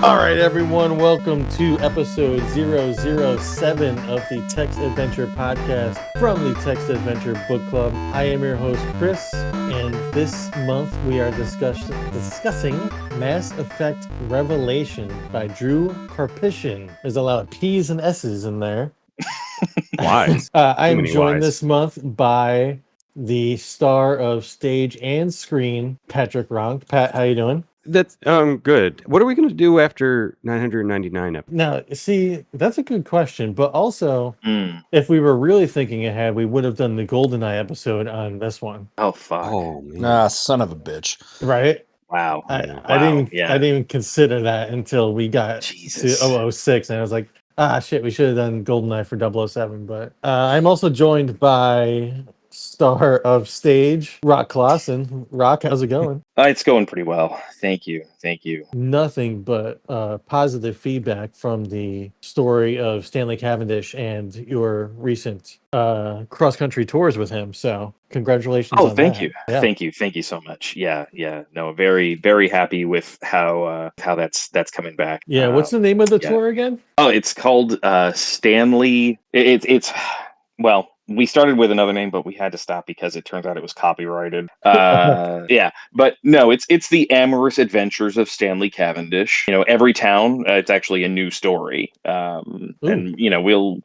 All right, everyone, welcome to episode 007 of the Text Adventure podcast from the Text Adventure Book Club. I am your host, Chris, and this month we are discussing Mass Effect Revelation by Drew Karpyshyn. There's a lot of P's and S's in there. Wise. I am joined this month by the star of stage and screen, Patrick Ronk. Pat, how you doing? That's good. What are we going to do after 999 episodes? Now, see, that's a good question. But also, if we were really thinking ahead, we would have done the GoldenEye episode on this one. Oh fuck! Oh man, Son of a bitch! Right? Wow. I didn't even consider that until we got to 006, and I was like, shit, we should have done GoldenEye for 007. But I'm also joined by star of stage, Rock Clausen. Rock, how's it going? It's going pretty well. Thank you. Nothing but positive feedback from the story of Stanley Cavendish and your recent cross-country tours with him. So congratulations on thank that. you. Yeah. Thank you so much. Yeah. No, very, very happy with how that's coming back. Yeah, what's the name of the tour again? Oh, it's called Stanley. It's well, we started with another name, but we had to stop because it turns out it was copyrighted. Yeah, but no, it's the amorous adventures of Stanley Cavendish. Every town, it's actually a new story. And we'll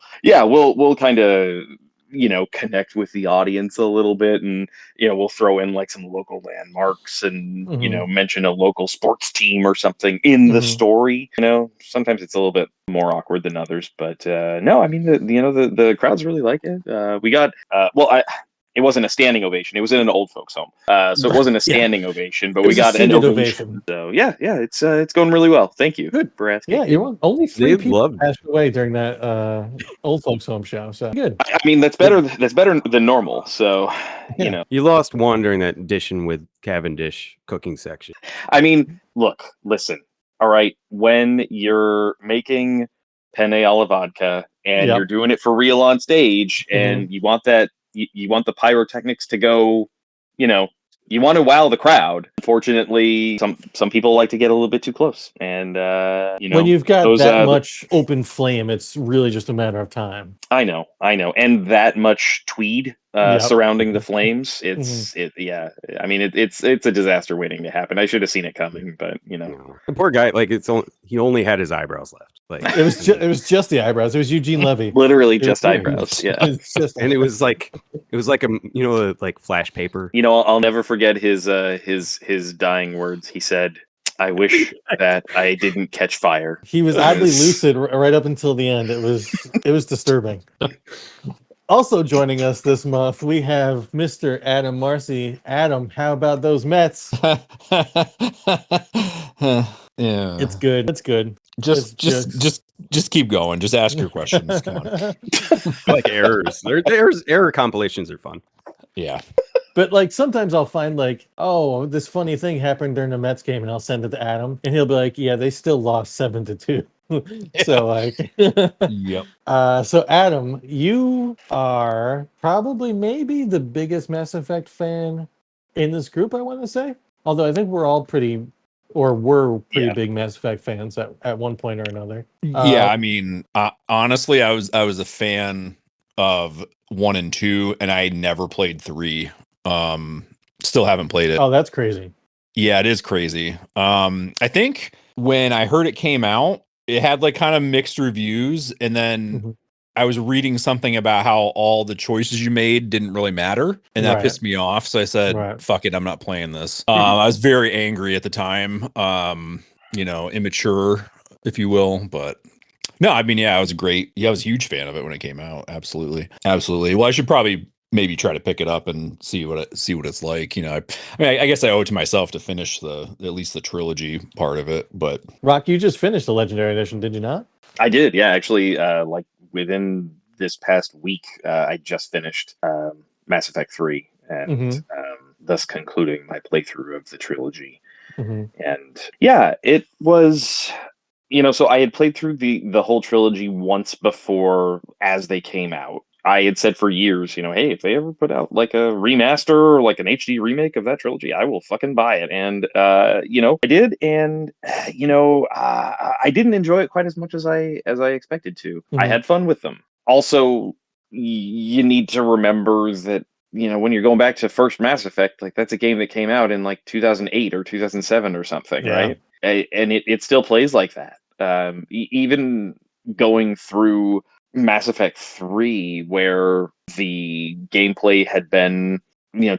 kind of connect with the audience a little bit, and we'll throw in like some local landmarks and mention a local sports team or something in the story. Sometimes it's a little bit more awkward than others, but no, I mean the crowds really like it. We got it wasn't a standing ovation. It was in an old folks home, so it wasn't a standing ovation, but we got an ovation. So yeah, it's going really well. Thank you. Good for asking. Yeah, you're only 3 people passed away during that old folks home show. So good. I mean, that's better. That's better than normal. So you lost one during that edition with Cavendish cooking section. I mean, listen. All right, when you're making penne alla vodka and you're doing it for real on stage, and you want that. You want the pyrotechnics to go, you want to wow the crowd. Unfortunately, some people like to get a little bit too close. And, when you've got that much open flame, it's really just a matter of time. I know. And that much tweed surrounding the flames. I mean, it's a disaster waiting to happen. I should have seen it coming, but the poor guy, he only had his eyebrows left. It was just the eyebrows. It was Eugene Levy. Literally just eyebrows. Yeah. And it was like a flash paper. I'll never forget his dying words. He said, "I wish that I didn't catch fire." He was oddly lucid right up until the end. It was disturbing. Also joining us this month, we have Mr. Adam Marcy. Adam, how about those Mets? Yeah, it's good. It's good. Just keep going. Just ask your questions. Come on. Like errors. Error compilations are fun. Yeah. But sometimes I'll find this funny thing happened during the Mets game, and I'll send it to Adam, and he'll be like, "Yeah, they still lost 7-2." So yep. So Adam, you are probably maybe the biggest Mass Effect fan in this group, I want to say. Although I think we're all pretty big Mass Effect fans at one point or another. I mean, honestly, I was a fan of 1 and 2, and I never played 3. Still haven't played it. Oh, that's crazy. Yeah, it is crazy. I think when I heard it came out, it had kind of mixed reviews, and then I was reading something about how all the choices you made didn't really matter, and that pissed me off. So I said, "Fuck it, I'm not playing this." I was very angry at the time, immature, if you will. But no, I mean, I was I was a huge fan of it when it came out. Absolutely. Well, I should probably maybe try to pick it up and see what it's like. I guess I owe it to myself to finish at least the trilogy part of it. But Rock, you just finished the Legendary Edition, did you not? I did, yeah. Actually, within this past week, I just finished Mass Effect 3, and thus concluding my playthrough of the trilogy. And yeah, it was. So I had played through the whole trilogy once before as they came out. I had said for years, hey, if they ever put out like a remaster or like an HD remake of that trilogy, I will fucking buy it. And I did, and I didn't enjoy it quite as much as I expected to. I had fun with them. Also, you need to remember that when you're going back to first Mass Effect, like that's a game that came out in like 2008 or 2007 or something, Yeah. right? And it still plays like that. Even going through Mass Effect 3, where the gameplay had been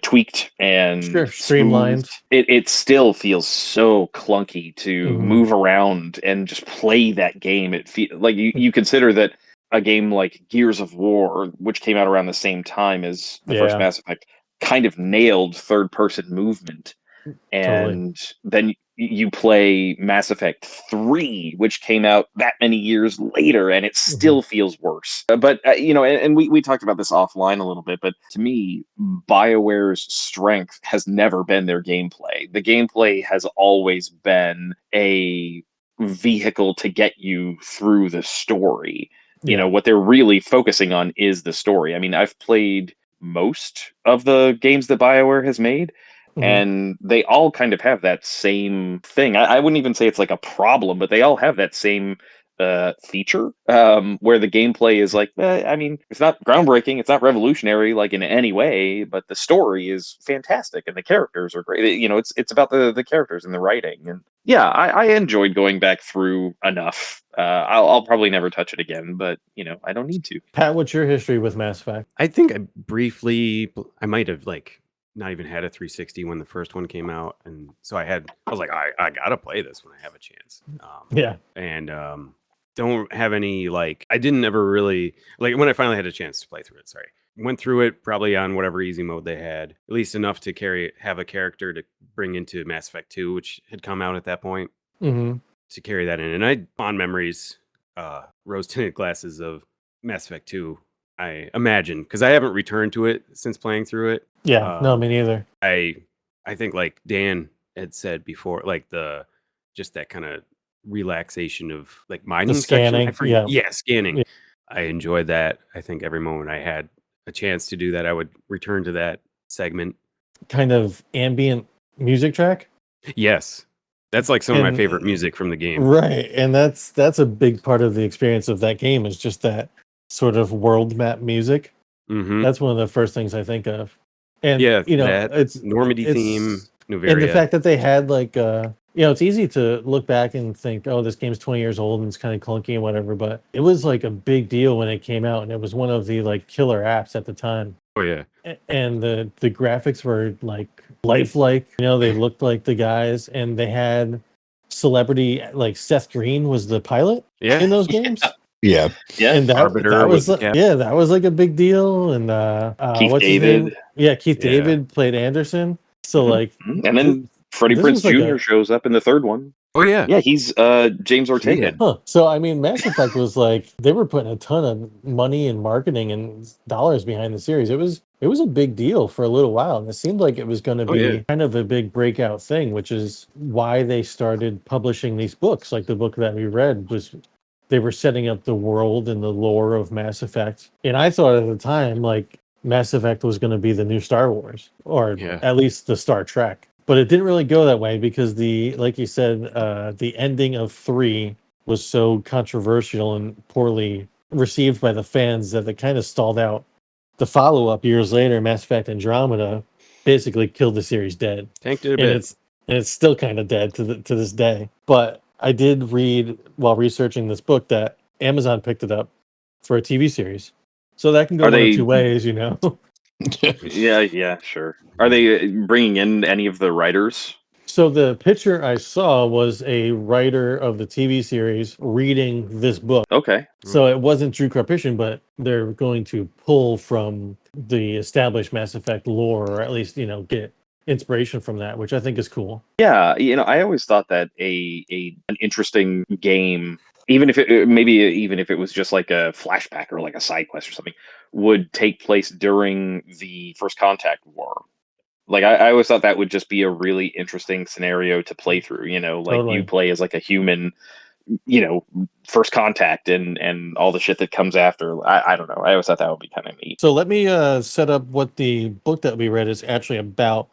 tweaked and streamlined. smoothed, it still feels so clunky to move around and just play that game. It like you consider that a game like Gears of War, which came out around the same time as the first Mass Effect, kind of nailed third person movement. And then you play Mass Effect 3, which came out that many years later, and it still feels worse. But, and we talked about this offline a little bit, but to me, BioWare's strength has never been their gameplay. The gameplay has always been a vehicle to get you through the story. What they're really focusing on is the story. I mean, I've played most of the games that BioWare has made, and they all kind of have that same thing. I wouldn't even say it's like a problem, but they all have that same feature where the gameplay is like, I mean, it's not groundbreaking, it's not revolutionary like in any way, but the story is fantastic and the characters are great. It's about the characters and the writing. And yeah, I enjoyed going back through enough. I'll probably never touch it again, but I don't need to. Pat, what's your history with Mass Effect? I think I might have like not even had a 360 when the first one came out, and so I was like, I gotta play this when I have a chance. And don't have any like, I didn't ever really like when I finally had a chance to play through it. Sorry, went through it probably on whatever easy mode they had, at least enough to have a character to bring into Mass Effect 2, which had come out at that point, to carry that in. And I fond memories, rose tinted glasses of Mass Effect 2. I imagine, because I haven't returned to it since playing through it. No, me neither. I think like Dan had said before, like just that kind of relaxation of like mining scanning, scanning. Yeah. I enjoyed that. I think every moment I had a chance to do that, I would return to that segment. Kind of ambient music track. Yes, that's like some of my favorite music from the game. Right, and that's a big part of the experience of that game, is just that sort of world map music. That's one of the first things I think of. And it's Normandy theme, Noveria. And the fact that they had like it's easy to look back and think, oh, this game's 20 years old and it's kind of clunky and whatever, but it was like a big deal when it came out, and it was one of the like killer apps at the time. Oh yeah. And the graphics were like lifelike, they looked like the guys, and they had celebrity, like Seth Green was the pilot in those games. Yeah. And that was that was like a big deal. And Keith what's David. his name? Yeah, Keith David played Anderson. So like, and then Freddie Prinze Jr. shows up in the third one. Oh yeah, yeah, he's James Ortega. So I mean, Mass Effect was like, they were putting a ton of money and marketing and dollars behind the series. It was a big deal for a little while, and it seemed like it was going to be kind of a big breakout thing, which is why they started publishing these books. Like the book that we read was, they were setting up the world and the lore of Mass Effect, and I thought at the time like Mass Effect was going to be the new Star Wars, or at least the Star Trek. But it didn't really go that way, because like you said, the ending of 3 was so controversial and poorly received by the fans that it kind of stalled out. The follow-up years later, Mass Effect Andromeda, basically killed the series dead. Tanked it a bit. And it's still kind of dead to this day. But I did read while researching this book that Amazon picked it up for a TV series. So that can go one of two ways, Yeah, sure. Are they bringing in any of the writers? So the picture I saw was a writer of the TV series reading this book. Okay. So it wasn't Drew Karpyshyn, but they're going to pull from the established Mass Effect lore, or at least, get inspiration from that, which I think is cool. Yeah, I always thought that an interesting game, even if it was just like a flashback or like a side quest or something, would take place during the First Contact War. Like I always thought that would just be a really interesting scenario to play through. Like you play as like a human First Contact and all the shit that comes after. I don't know. I always thought that would be kind of neat. So let me set up what the book that we read is actually about.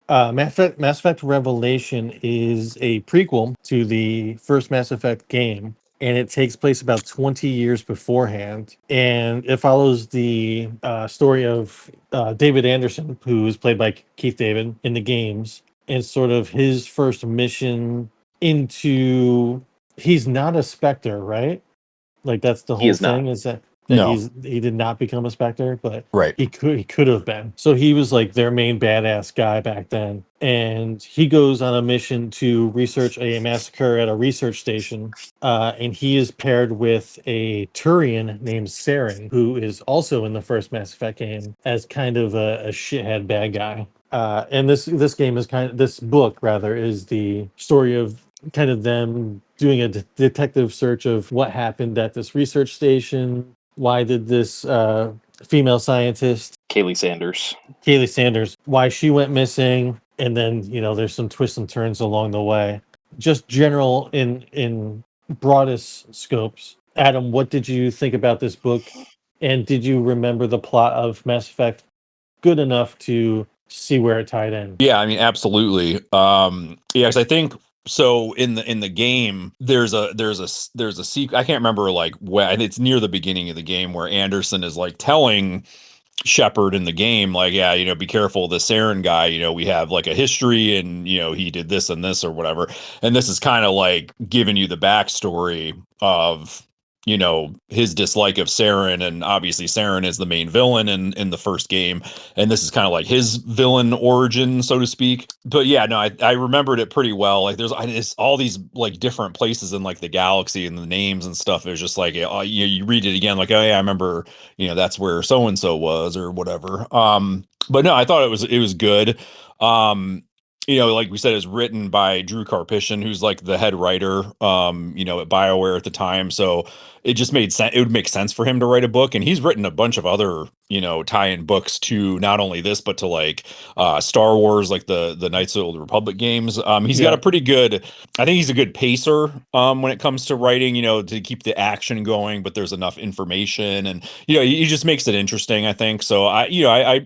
Mass Effect Revelation is a prequel to the first Mass Effect game, and it takes place about 20 years beforehand. And it follows the story of David Anderson, who is played by Keith David in the games, and sort of his first mission into. He's not a Spectre, right? Like that's the He whole is not. thing is that No. he did not become a Spectre, but Right. he could have been. So he was like their main badass guy back then, and he goes on a mission to research a massacre at a research station. And he is paired with a Turian named Saren, who is also in the first Mass Effect game as kind of a shithead bad guy. And this game is this book rather is the story of kind of them doing a detective search of what happened at this research station. Why did this female scientist, Kaylee Sanders, why she went missing? And then, there's some twists and turns along the way. Just general in broadest scopes. Adam, what did you think about this book? And did you remember the plot of Mass Effect good enough to see where it tied in? Yeah, I mean, absolutely. Yes, I think so. In the game, there's a sequence. I can't remember like when. It's near the beginning of the game where Anderson is like telling Shepard in the game, like, yeah, be careful, the Saren guy, we have like a history and, he did this and this or whatever. And this is kind of like giving you the backstory of, his dislike of Saren. And obviously Saren is the main villain in the first game. And this is kind of like his villain origin, so to speak. But yeah, no, I remembered it pretty well. Like there's all these like different places in like the galaxy and the names and stuff. It's just like, you read it again, like, oh yeah, I remember, that's where so-and-so was or whatever. But no, I thought it was good. Like we said, it's written by Drew Karpyshyn, who's like the head writer, at BioWare at the time. So it just made sense. It would make sense for him to write a book. And he's written a bunch of other, tie-in books to not only this, but to like Star Wars, like the Knights of the Old Republic games. He's got a pretty good, I think he's a good pacer when it comes to writing, to keep the action going, but there's enough information and, he just makes it interesting, I think. So I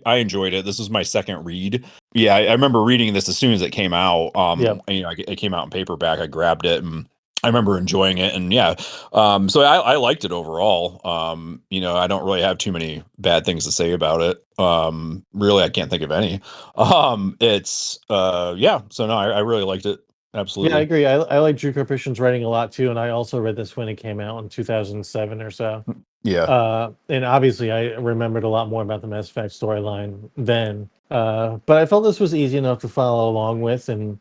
enjoyed it. This was my second read. Yeah, I remember reading this as soon as it came out. It came out in paperback. I grabbed it and I remember enjoying it. And yeah, so I liked it overall. I don't really have too many bad things to say about it. Really, I can't think of any. So no, I really liked it. Absolutely. Yeah, I agree. I like Drew Karpyshyn's writing a lot too, and I also read this when it came out in 2007 or so. Yeah. And obviously I remembered a lot more about the Mass Effect storyline then. But I felt this was easy enough to follow along with, and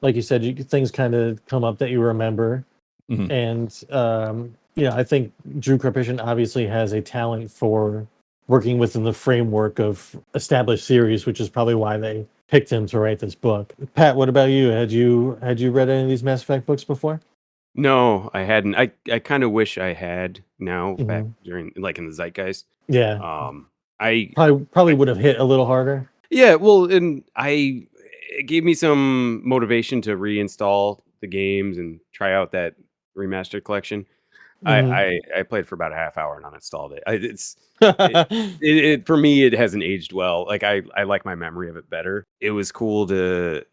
like you said, things kind of come up that you remember. Mhm. And I think Drew Karpyshyn obviously has a talent for working within the framework of established series, which is probably why they picked him to write this book. Pat, what about you? Had you read any of these Mass Effect books before? No, I hadn't. I kind of wish I had now back Mhm. during like in the zeitgeist. Yeah, I probably would have hit a little harder. Yeah, well, and it gave me some motivation to reinstall the games and try out that remastered collection. Mhm. I played for about a half hour and uninstalled it. It for me it hasn't aged well. Like I like my memory of it better. It was cool to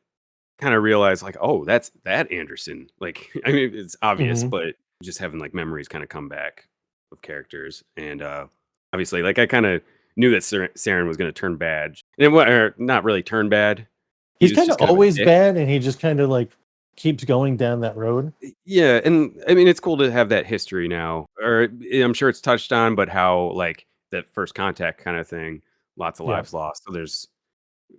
kind of realize like, oh, that's that Anderson. Like I mean, it's obvious, Mhm. but just having like memories kind of come back of characters and obviously like I kind of knew that Saren was going to turn bad. And or not really turn bad. He He's was kind of just kind of a always dick. bad, and he just kind of like keeps going down that road. Yeah, and I mean it's cool to have that history now. Or I'm sure it's touched on, but how like that first contact kind of thing, lots of Yeah, lives lost. So there's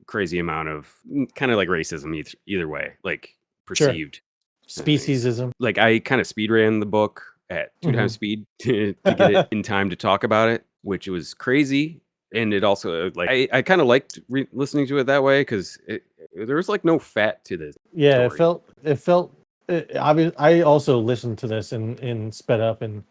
crazy amount of kind of like racism either way, like sure. perceived things. Speciesism. Like I kind of speed ran the book at two times Mhm. speed to get it in time to talk about it, which was crazy. And it also like I kind of liked listening to it that way because there was like no fat to the Yeah, story. it felt obvious. I also listened to this in sped up, and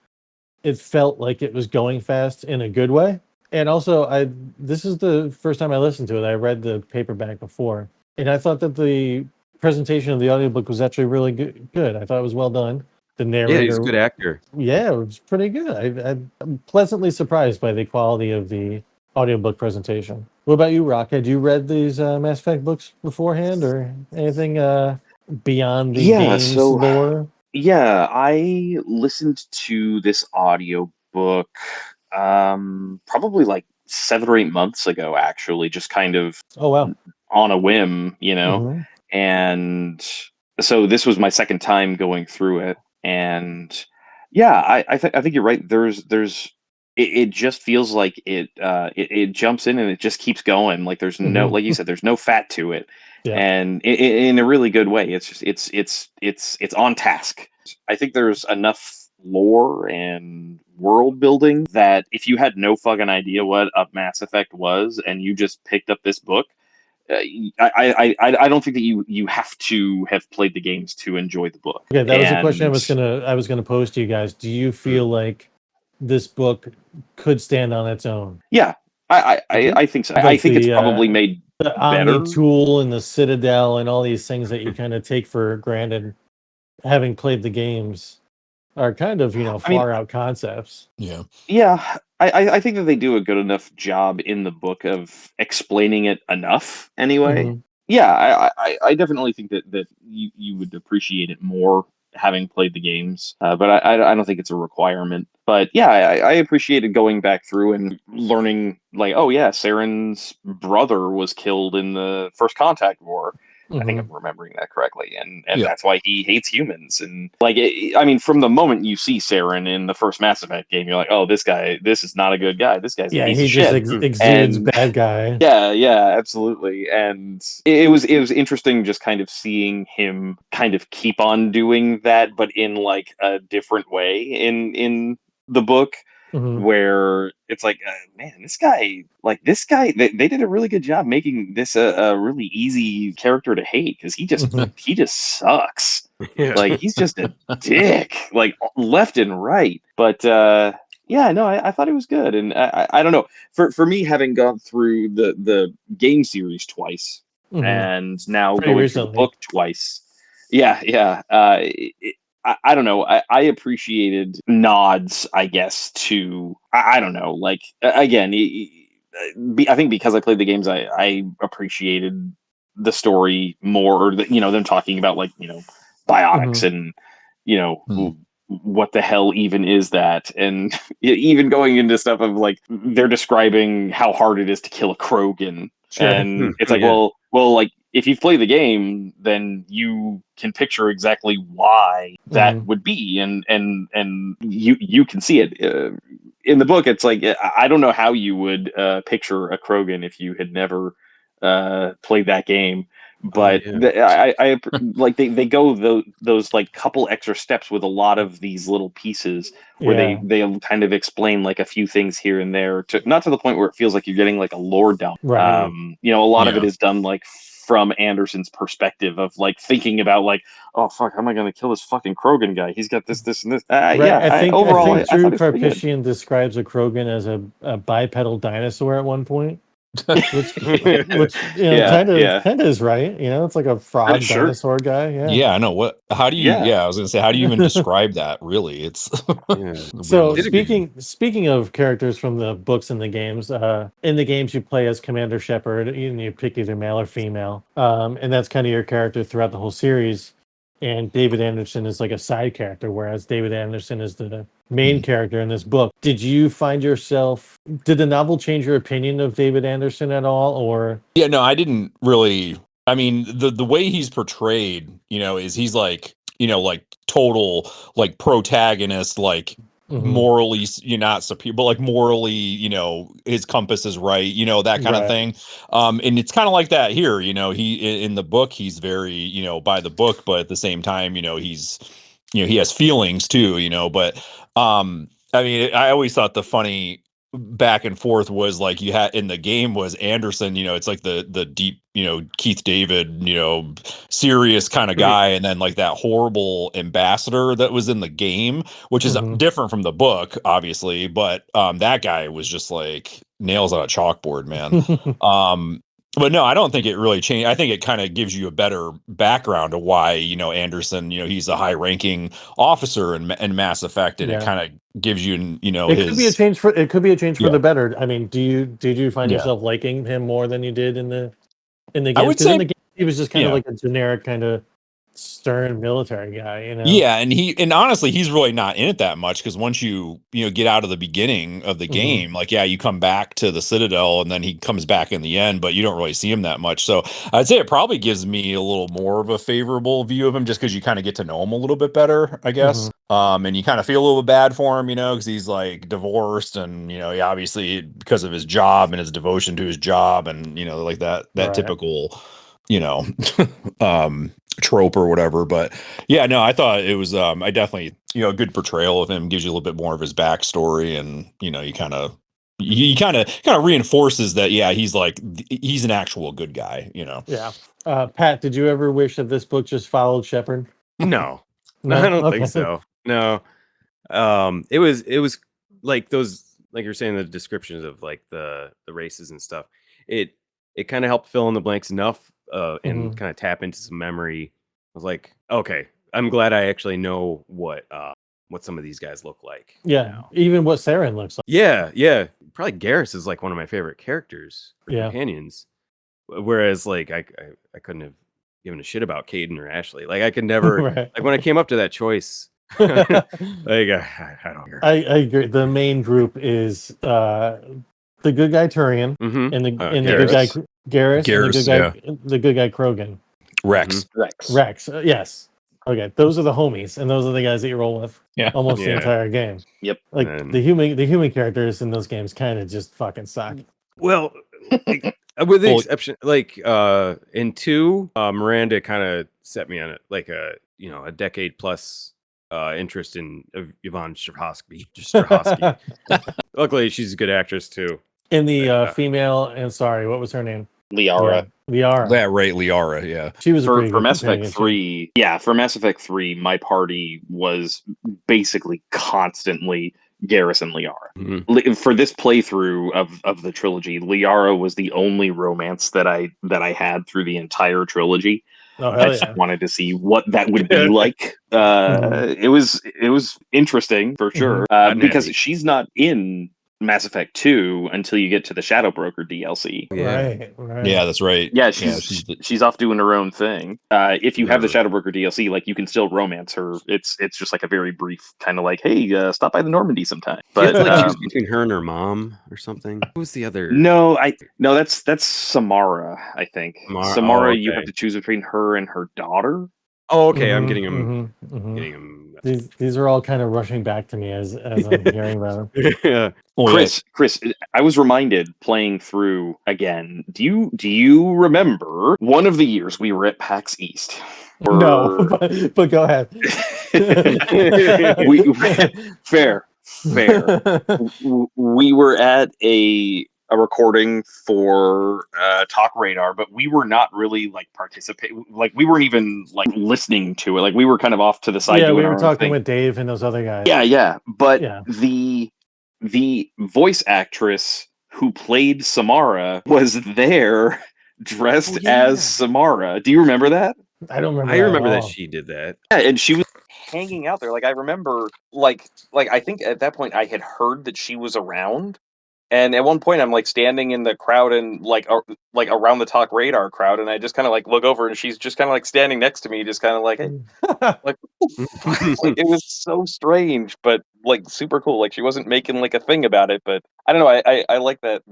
it felt like it was going fast in a good way. And also, I this is the first time I listened to it. I read the paperback before, and I thought that the presentation of the audiobook was actually really good. I thought it was well done. the Yeah, he's narrator. a good actor. Yeah, it was pretty good. I'm pleasantly surprised by the quality of the audiobook presentation. What about you, Rock? Had you read these Mass Effect books beforehand, or anything beyond the game's lore? Yeah, I listened to this audio book probably like 7 or 8 months ago, actually, just kind of Oh wow. on a whim, Mm-hmm. and so this was my second time going through it, and yeah, I think you're right. It just feels like it jumps in and it just keeps going. Like there's no, like you said, there's no fat to it, Yeah. and in a really good way. It's just it's on task. I think there's enough lore and world building that if you had no fucking idea what a Mass Effect was and you just picked up this book, I don't think that you have to have played the games to enjoy the book. Okay, that was a question And I was gonna pose to you guys. Do you feel like this book could stand on its own? yeah, I think so. I Like think it's probably made the better. Omni tool and the Citadel and all these things that you kind of take for granted, having played the games, are kind of, I mean, far out concepts. Yeah. yeah, I think that they do a good enough job in the book of explaining it enough. Anyway, Mhm. yeah, I definitely think that you would appreciate it more having played the games, but I don't think it's a requirement. But yeah, I appreciated going back through and learning, like, oh yeah, Saren's brother was killed in the First Contact War. I think I'm Mhm. remembering that correctly, and Yeah. that's why he hates humans. And like, I mean, from the moment you see Saren in the first Mass Effect game, you're like, oh, this is not a good guy. This guy's a Yeah, piece he of just shit. exudes And bad guy. yeah, absolutely. And it was interesting just kind of seeing him kind of keep on doing that, but in like a different way in the book, Mhm. where it's like, man, they did a really good job making this a really easy character to hate, because Mhm. he just sucks. Yeah. Like he's just a dick, like left and right. But yeah, no, I thought it was good, and I don't know, for me, having gone through the game series twice Mhm. and now Pretty going through the recently. book twice. Yeah. I don't know. I appreciated nods, I guess, to I don't know. Like again, I think because I played the games, I appreciated the story more, or them talking about, like, biotics, Mhm. and Hmm. what the hell even is that, and even going into stuff of like they're describing how hard it is to kill a Krogan, Sure. and it's like, Yeah. well, like if you've played the game, then you can picture exactly why that Mhm. would be, and you can see it in the book. It's like, I don't know how you would picture a Krogan if you had never played that game. Oh But yeah. I like they go those like couple extra steps with a lot of these little pieces, where Yeah. they'll kind of explain like a few things here and there, to not to the point where it feels like you're getting like a lore dump. Right. A lot of it Yeah. is done like from Anderson's perspective of like thinking about, like, oh fuck, how am I going to kill this fucking Krogan guy? He's got this and this. Right. Yeah, I overall think I Drew thought it was pretty good. Karpyshyn describes a Krogan as a bipedal dinosaur at one point, which Yeah, kind of is right. It's like a frog sure. dinosaur guy. Yeah. Yeah, I know what how do you Yeah. yeah, I was gonna say, how do you even describe that really? It's Yeah. a weird So Did looking a good. thing. speaking of characters from the books and the games, in the games you play as Commander Shepard, and you pick either male or female, and that's kind of your character throughout the whole series. And David Anderson is like a side character, whereas David Anderson is the main Mhm. character in this book. Did you find yourself? Did the novel change your opinion of David Anderson at all, or? Yeah, no, I didn't really. I mean, the way he's portrayed, is he's like, like total like protagonist, like Mhm. morally, you're not superior, but like morally, his compass is right, that kind of Right. thing. And it's kind of like that here, he in the book he's very, by the book, but at the same time, he's, he has feelings too, but I mean, I always thought the funny back and forth was like you had in the game was Anderson, it's like the deep, Keith David, serious kind of guy, and then like that horrible ambassador that was in the game, which is Mhm. different from the book, obviously, but that guy was just like nails on a chalkboard, man. But no, I don't think it really changed. I think it kind of gives you a better background to why, Anderson, he's a high ranking officer in Mass Effect, and it kind of gives you, it could be a change for the better. I mean, did you find Yeah. yourself liking him more than you did in the game? I would Because say in the game he was just kind of like a generic kind of stern military guy, Yeah, and honestly, he's really not in it that much, because once you get out of the beginning of the game, like, yeah, you come back to the Citadel, and then he comes back in the end, but you don't really see him that much. So I'd say it probably gives me a little more of a favorable view of him, just because you kind of get to know him a little bit better, I guess. And you kind of feel a little bit bad for him, because he's like divorced, and he obviously, because of his job and his devotion to his job, and like that typical trope or whatever. But yeah, no, I thought it was I definitely a good portrayal of him, gives you a little bit more of his backstory, and he kind of reinforces that he's an actual good guy. Pat, did you ever wish that this book just followed Shepard? No, I don't think so. No. It was like those, like you're saying, the descriptions of like the races and stuff. It kind of helped fill in the blanks enough and kind of tap into some memory. I was like, okay, I'm glad I actually know what some of these guys look like. Yeah, even what Saren looks like. Yeah. Probably Garrus is like one of my favorite characters for companions. Whereas like I couldn't have given a shit about Caden or Ashley. Like I could never like when I came up to that choice. Like I don't care. I agree. The main group is the good guy Turian and the good guy Garrus and the good guy Krogan. Rex. Yes. Okay, those are the homies, and those are the guys that you roll with. Yeah, almost the entire game. Yep. Like the human characters in those games kind of just fucking suck. Well, with the exception, like in 2, Miranda kind of set me on it, like a decade plus interest in Yvonne Strahovski. Luckily, she's a good actress too. In the female, and sorry, what was her name? Liara. Liara. Yeah, right, Liara, yeah. She was for Mass Effect 3. Yeah, for Mass Effect 3, my party was basically constantly Garrus and Liara. For this playthrough of the trilogy, Liara was the only romance that I had through the entire trilogy. I just wanted to see what that would be like. It was interesting for sure, because she's not in Mass Effect 2 until you get to the Shadow Broker DLC. Right. Yeah, that's right. Yeah, she's off doing her own thing. If you have the Shadow Broker DLC, like you can still romance her. It's just like a very brief kind of like, hey, stop by the Normandy sometime. But like choose between her and her mom or something. Who was the other? No, that's Samara. I think Samara. You have to choose between her and her daughter. Oh, okay. I'm getting them. Getting them. These are all kind of rushing back to me as I'm hearing about them. Yeah. Chris, I was reminded playing through again. Do you remember one of the years we were at PAX East? No, but go ahead. Fair. We were at a recording for Talk Radar, but we were not really like participating. Like we weren't even like listening to it. Like we were kind of off to the side. Yeah, we were talking with Dave and those other guys. Yeah. But the voice actress who played Samara was there dressed as Samara. Do you remember that? I don't remember. I remember that she did that. Yeah, and she was hanging out there. Like I remember, like I think at that point I had heard that she was around. And at one point, I'm like standing in the crowd and like around the Talk Radar crowd, and I just kind of like look over, and she's just kind of like standing next to me, just kind of like, hey, like, it was so strange, but like super cool. Like she wasn't making like a thing about it, but I don't know. I like that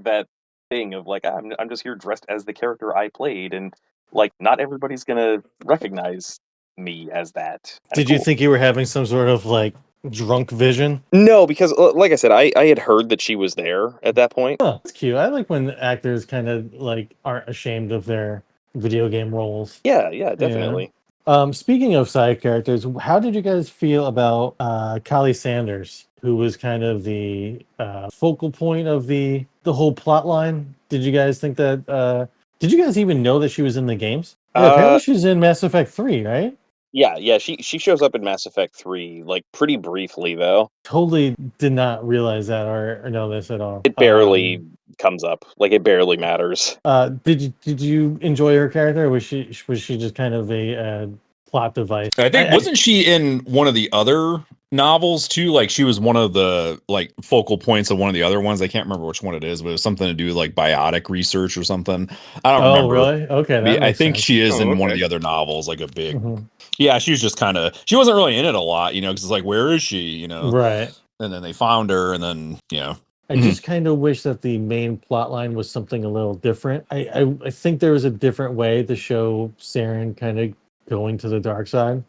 thing of like I'm just here dressed as the character I played, and like not everybody's gonna recognize me as that. Did you think you were having some sort of like drunk vision? No, because like I said, I had heard that she was there at that point. Oh, that's cute. I like when actors kind of like aren't ashamed of their video game roles. Yeah, definitely. Speaking of side characters, how did you guys feel about Kali Sanders, who was kind of the focal point of the whole plot line? Did you guys think that did you guys even know that she was in the games? Yeah, apparently she's in Mass Effect 3, right? Yeah, she shows up in Mass Effect 3, like, pretty briefly, though. Totally did not realize that or know this at all. It barely comes up. Like, it barely matters. Did you enjoy her character, or was she just kind of a plot device? I think wasn't she in one of the other novels too? Like she was one of the like focal points of one of the other ones. I can't remember which one it is, but it was something to do with like biotic research or something. I don't remember. Really? Okay, that I makes think sense. she is in one of the other novels, like a big. Yeah, she was just kind of. She wasn't really in it a lot, because it's like, where is she? Right. And then they found her, and then I just kind of wish that the main plot line was something a little different. I think there was a different way to show Saren kind of going to the dark side.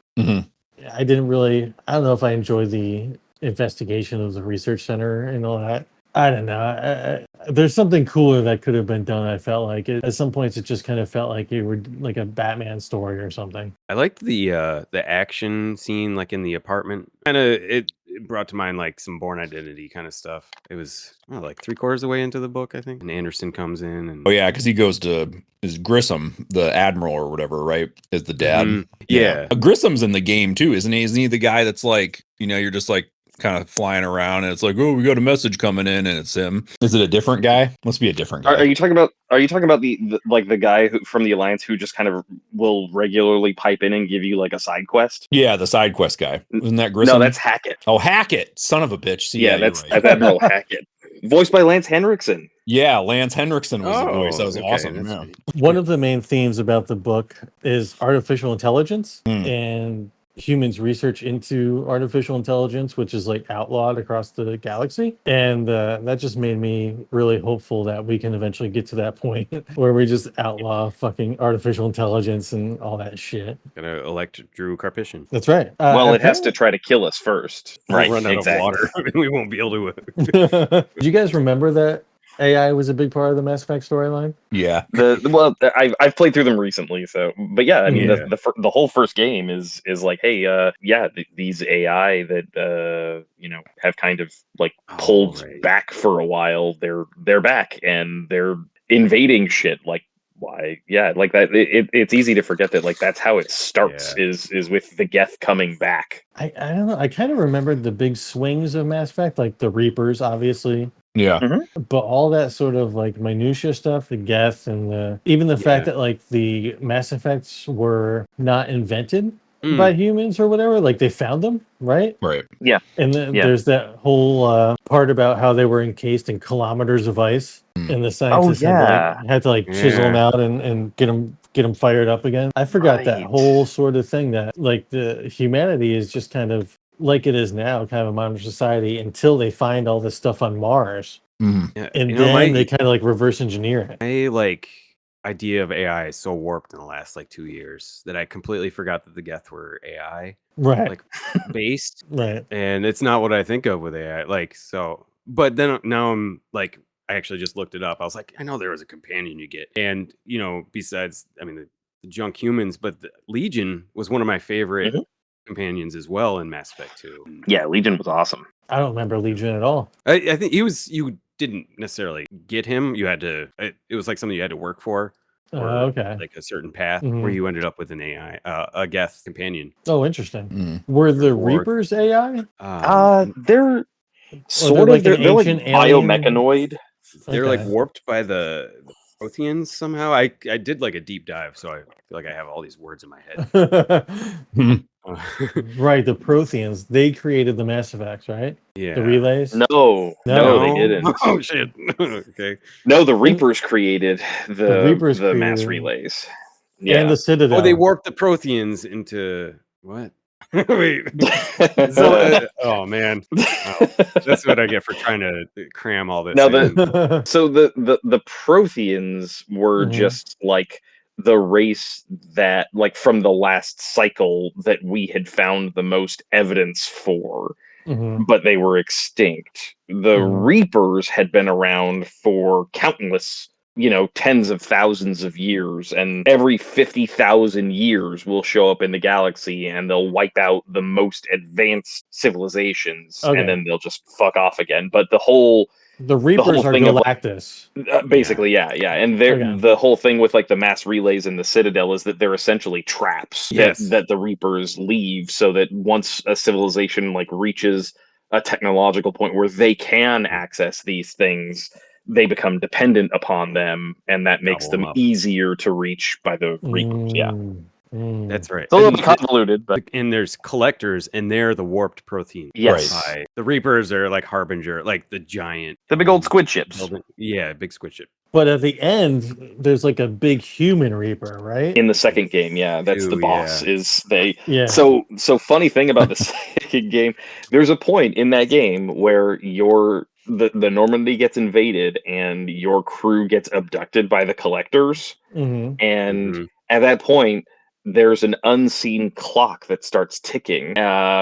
I didn't really. I don't know if I enjoyed the investigation of the research center and all that. I don't know. There's something cooler that could have been done. I felt like at some points it just kind of felt like it were like a Batman story or something. I liked the action scene, like in the apartment. Kind of it brought to mind like some Born Identity kind of stuff. It was like 3/4 of the way into the book, I think, and Anderson comes in and because he goes to is Grissom, the admiral or whatever, right? Is the dad? Yeah. Grissom's in the game too, isn't he? Isn't he the guy that's like you're just like kind of flying around and it's like, oh, we got a message coming in and it's him? Is it a different guy? Must be a different guy. Are you talking about the guy from the Alliance who just kind of will regularly pipe in and give you like a side quest? Yeah, the side quest guy. Isn't that Grissom? No, that's Hackett. Oh, Hackett, son of a bitch. See, that's right. Admiral Hackett, voiced by Lance Henriksen. Yeah, Lance Henriksen was the voice. That was awesome. Yeah. One of the main themes about the book is artificial intelligence and humans' research into artificial intelligence, which is like outlawed across the galaxy. And that just made me really hopeful that we can eventually get to that point where we just outlaw fucking artificial intelligence and all that shit. Gonna elect Drew Karpyshyn. That's right. Well, it has to try to kill us first. We'll run out of water. We won't be able to. Do you guys remember that AI was a big part of the Mass Effect storyline? Yeah. I've played through them recently, but yeah, I mean the whole first game is like, hey, these AI that have kind of like pulled back for a while, they're back and they're invading shit. Like, why? Yeah, like that. It's easy to forget that like that's how it starts is with the Geth coming back. I don't know. I kind of remembered the big swings of Mass Effect, like the Reapers, obviously. Yeah. But all that sort of like minutia stuff, the Geth and even the fact that like the Mass Effects were not invented by humans or whatever, like they found them, right? Right. Yeah. And there's that whole part about how they were encased in kilometers of ice, and the scientists had to chisel them out and get them fired up again. I forgot that whole sort of thing, that like the humanity is just kind of like it is now, kind of a modern society, until they find all this stuff on Mars. Yeah, and then they kind of like reverse engineer it. My like idea of AI is so warped in the last like 2 years that I completely forgot that the Geth were AI, right? Like based, right? And it's not what I think of with AI. Like so, but then now I'm like, I actually just looked it up. I was like, I know there was a companion you get, and besides, I mean, the junk humans, but the Legion was one of my favorite companions as well in Mass Effect 2. Yeah, Legion was awesome. I don't remember Legion at all. I think you didn't necessarily get him. You had to. It was like something you had to work for. Or like a certain path where you ended up with an AI, a Geth companion. Oh, interesting. Were the Reapers AI? They're sort of. They're like biomechanoid. They're like warped by the Protheans somehow. I did like a deep dive, so I feel like I have all these words in my head. Right, the Protheans, they created the Mass Effects, right? Yeah. The relays? No, they didn't. Oh shit. Okay. No, the Reapers created the mass relays. Yeah. And the Citadel. Oh, they warped the Protheans into what? Wait. Oh man. Oh, that's what I get for trying to cram all this. Now so the Protheans were just like the race that, like, from the last cycle that we had found the most evidence for, but they were extinct. The Reapers had been around for countless, tens of thousands of years, and every 50,000 years will show up in the galaxy and they'll wipe out the most advanced civilizations, and then they'll just fuck off again. But the Reapers are Galactus. Basically, yeah. And the whole thing with like the mass relays in the Citadel is that they're essentially traps that the Reapers leave, so that once a civilization like reaches a technological point where they can access these things, they become dependent upon them, and that makes Gobble 'em them up. easier to reach by the Reapers. Yeah. That's right. It's a little bit convoluted, but and there's collectors, and they're the warped protein. yes, Right. The Reapers are like Harbinger, like the giant, the big old squid ships. Yeah, big squid ship. But at the end, there's like a big human Reaper, right? In the second game, yeah, that's the boss. Yeah. Is they? Yeah. So funny thing about the second game, there's a point in that game where the Normandy gets invaded and your crew gets abducted by the collectors, and at that point, there's an unseen clock that starts ticking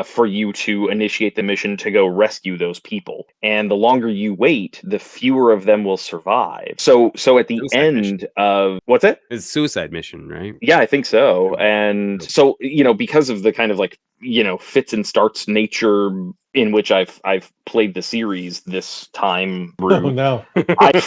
for you to initiate the mission to go rescue those people. And the longer you wait, the fewer of them will survive. So at the Suicide end mission. of what's it? It's suicide mission, right? Yeah, I think so. And so, because of the kind of like, fits and starts nature in which I've played the series this time through, Oh no. I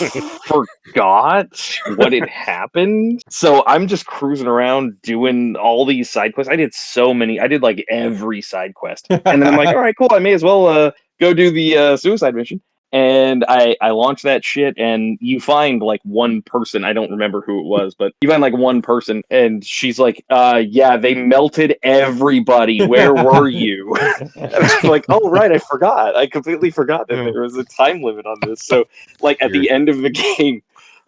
forgot what had happened. So I'm just cruising around doing all these side quests. I did like every side quest. And then I'm like, all right, cool. I may as well go do the suicide mission. And I launch that shit, and you find like one person. I don't remember who it was, but you find like one person, and she's like, yeah, they melted everybody. Where were you? And I'm like, oh, right, I forgot. I completely forgot that there was a time limit on this. So, like, at the end of the game,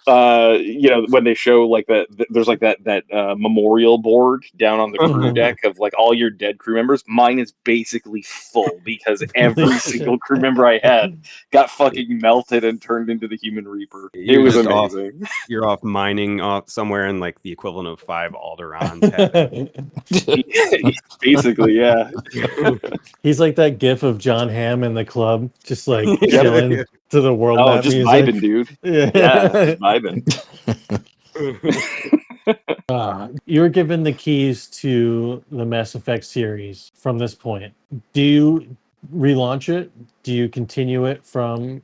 when they show like there's like that memorial board down on the crew deck of like all your dead crew members. Mine is basically full because every single crew member I had got fucking melted and turned into the human Reaper. It was amazing. You're off mining off somewhere in like the equivalent of 5 Alderons happening. Basically, yeah. He's like that gif of John Hamm in the club, just like chilling to the world. Oh, just music. vibing, dude. Yeah, just vibing. You were given the keys to the Mass Effect series from this point. Do you relaunch it? Do you continue it from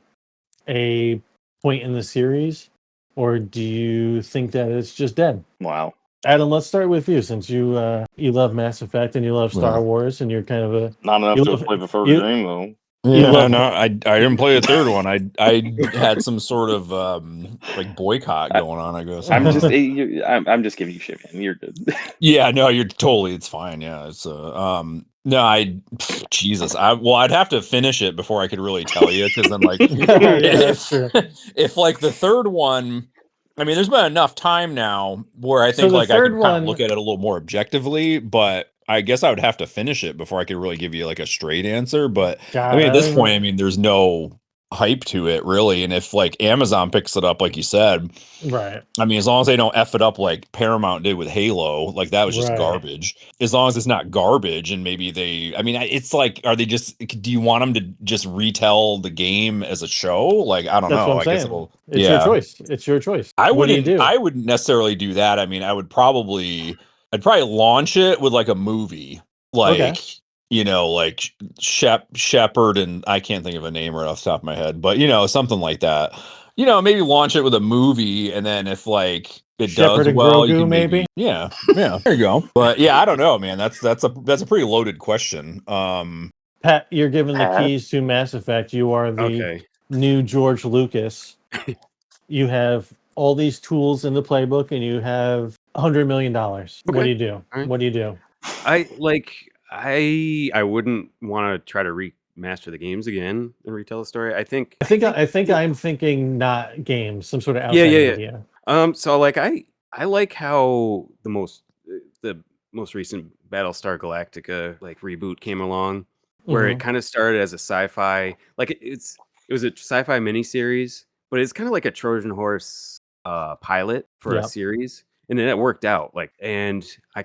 a point in the series? Or do you think that it's just dead? Wow. Adam, let's start with you, since you love Mass Effect and you love Star Wars, and you're kind of a not enough to play the third game though. Yeah, no, I didn't play the third one. I had some sort of like boycott going on, I guess. I'm just giving you shit, man. You're good. Yeah, no, it's fine. Yeah, it's no, Jesus, I'd have to finish it before I could really tell you, because then like if like the third one, I mean, there's been enough time now where I think like I can kind of look at it a little more objectively, but I guess I would have to finish it before I could really give you like a straight answer. But I mean, at this point, I mean, there's no hype to it really. And if like Amazon picks it up, like you said, right? I mean, as long as they don't F it up like Paramount did with Halo, like that was just garbage. As long as it's not garbage, and maybe I mean, it's like, do you want them to just retell the game as a show? Like, I don't know. What I'm I guess saying. It's your choice. It's your choice. I wouldn't necessarily do that. I mean, I'd probably launch it with like a movie, like, like Shepard, and I can't think of a name right off the top of my head, but something like that. Maybe launch it with a movie, and then if like it Shepard does and well, Grogu, you can maybe. Yeah, there you go. But yeah, I don't know, man. That's a pretty loaded question. Pat, you're given the keys to Mass Effect. You are the new George Lucas. You have all these tools in the playbook, and you have $100 million. What do you do? Right. What do you do? I wouldn't want to try to remaster the games again and retell the story. I think I'm thinking not games, some sort of outside media. So like I like how the most recent Battlestar Galactica like reboot came along, where it kind of started as a sci-fi, like it was a sci-fi miniseries, but it's kind of like a Trojan horse pilot for a series. And then it worked out, and I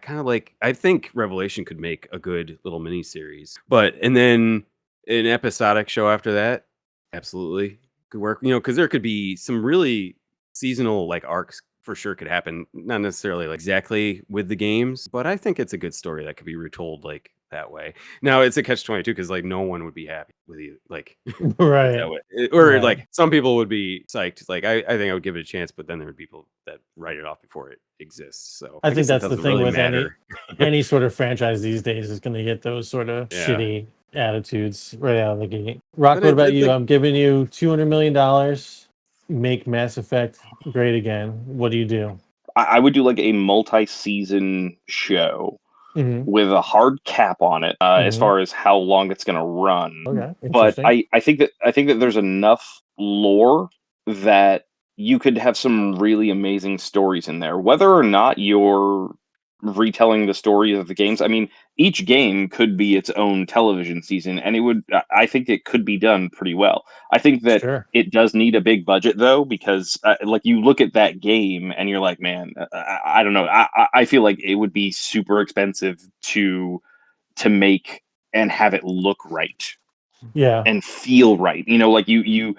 think Revelation could make a good little mini series, and then an episodic show after that, absolutely could work. Because there could be some really seasonal like arcs for sure could happen, not necessarily like exactly with the games, but I think it's a good story that could be retold like that way. Now it's a catch-22 because like no one would be happy with you, like right that way. Or like some people would be psyched. Like I think I would give it a chance, but then there are people that write it off before it exists. So I think that's the thing with any sort of franchise these days is going to get those sort of shitty attitudes right out of the gate. Rock, what about you? I'm giving you $200 million. make Mass Effect great again, what do you do? I would do like a multi-season show with a hard cap on it as far as how long it's going to run. Okay, But interesting. I think that there's enough lore that you could have some really amazing stories in there, whether or not you're retelling the story of the games. I mean, each game could be its own television season, and I think it could be done pretty well. I think that Sure. it does need a big budget though, because like you look at that game and you're like, man, I don't know. I feel like it would be super expensive to make and have it look right Yeah. and feel right. You know, like you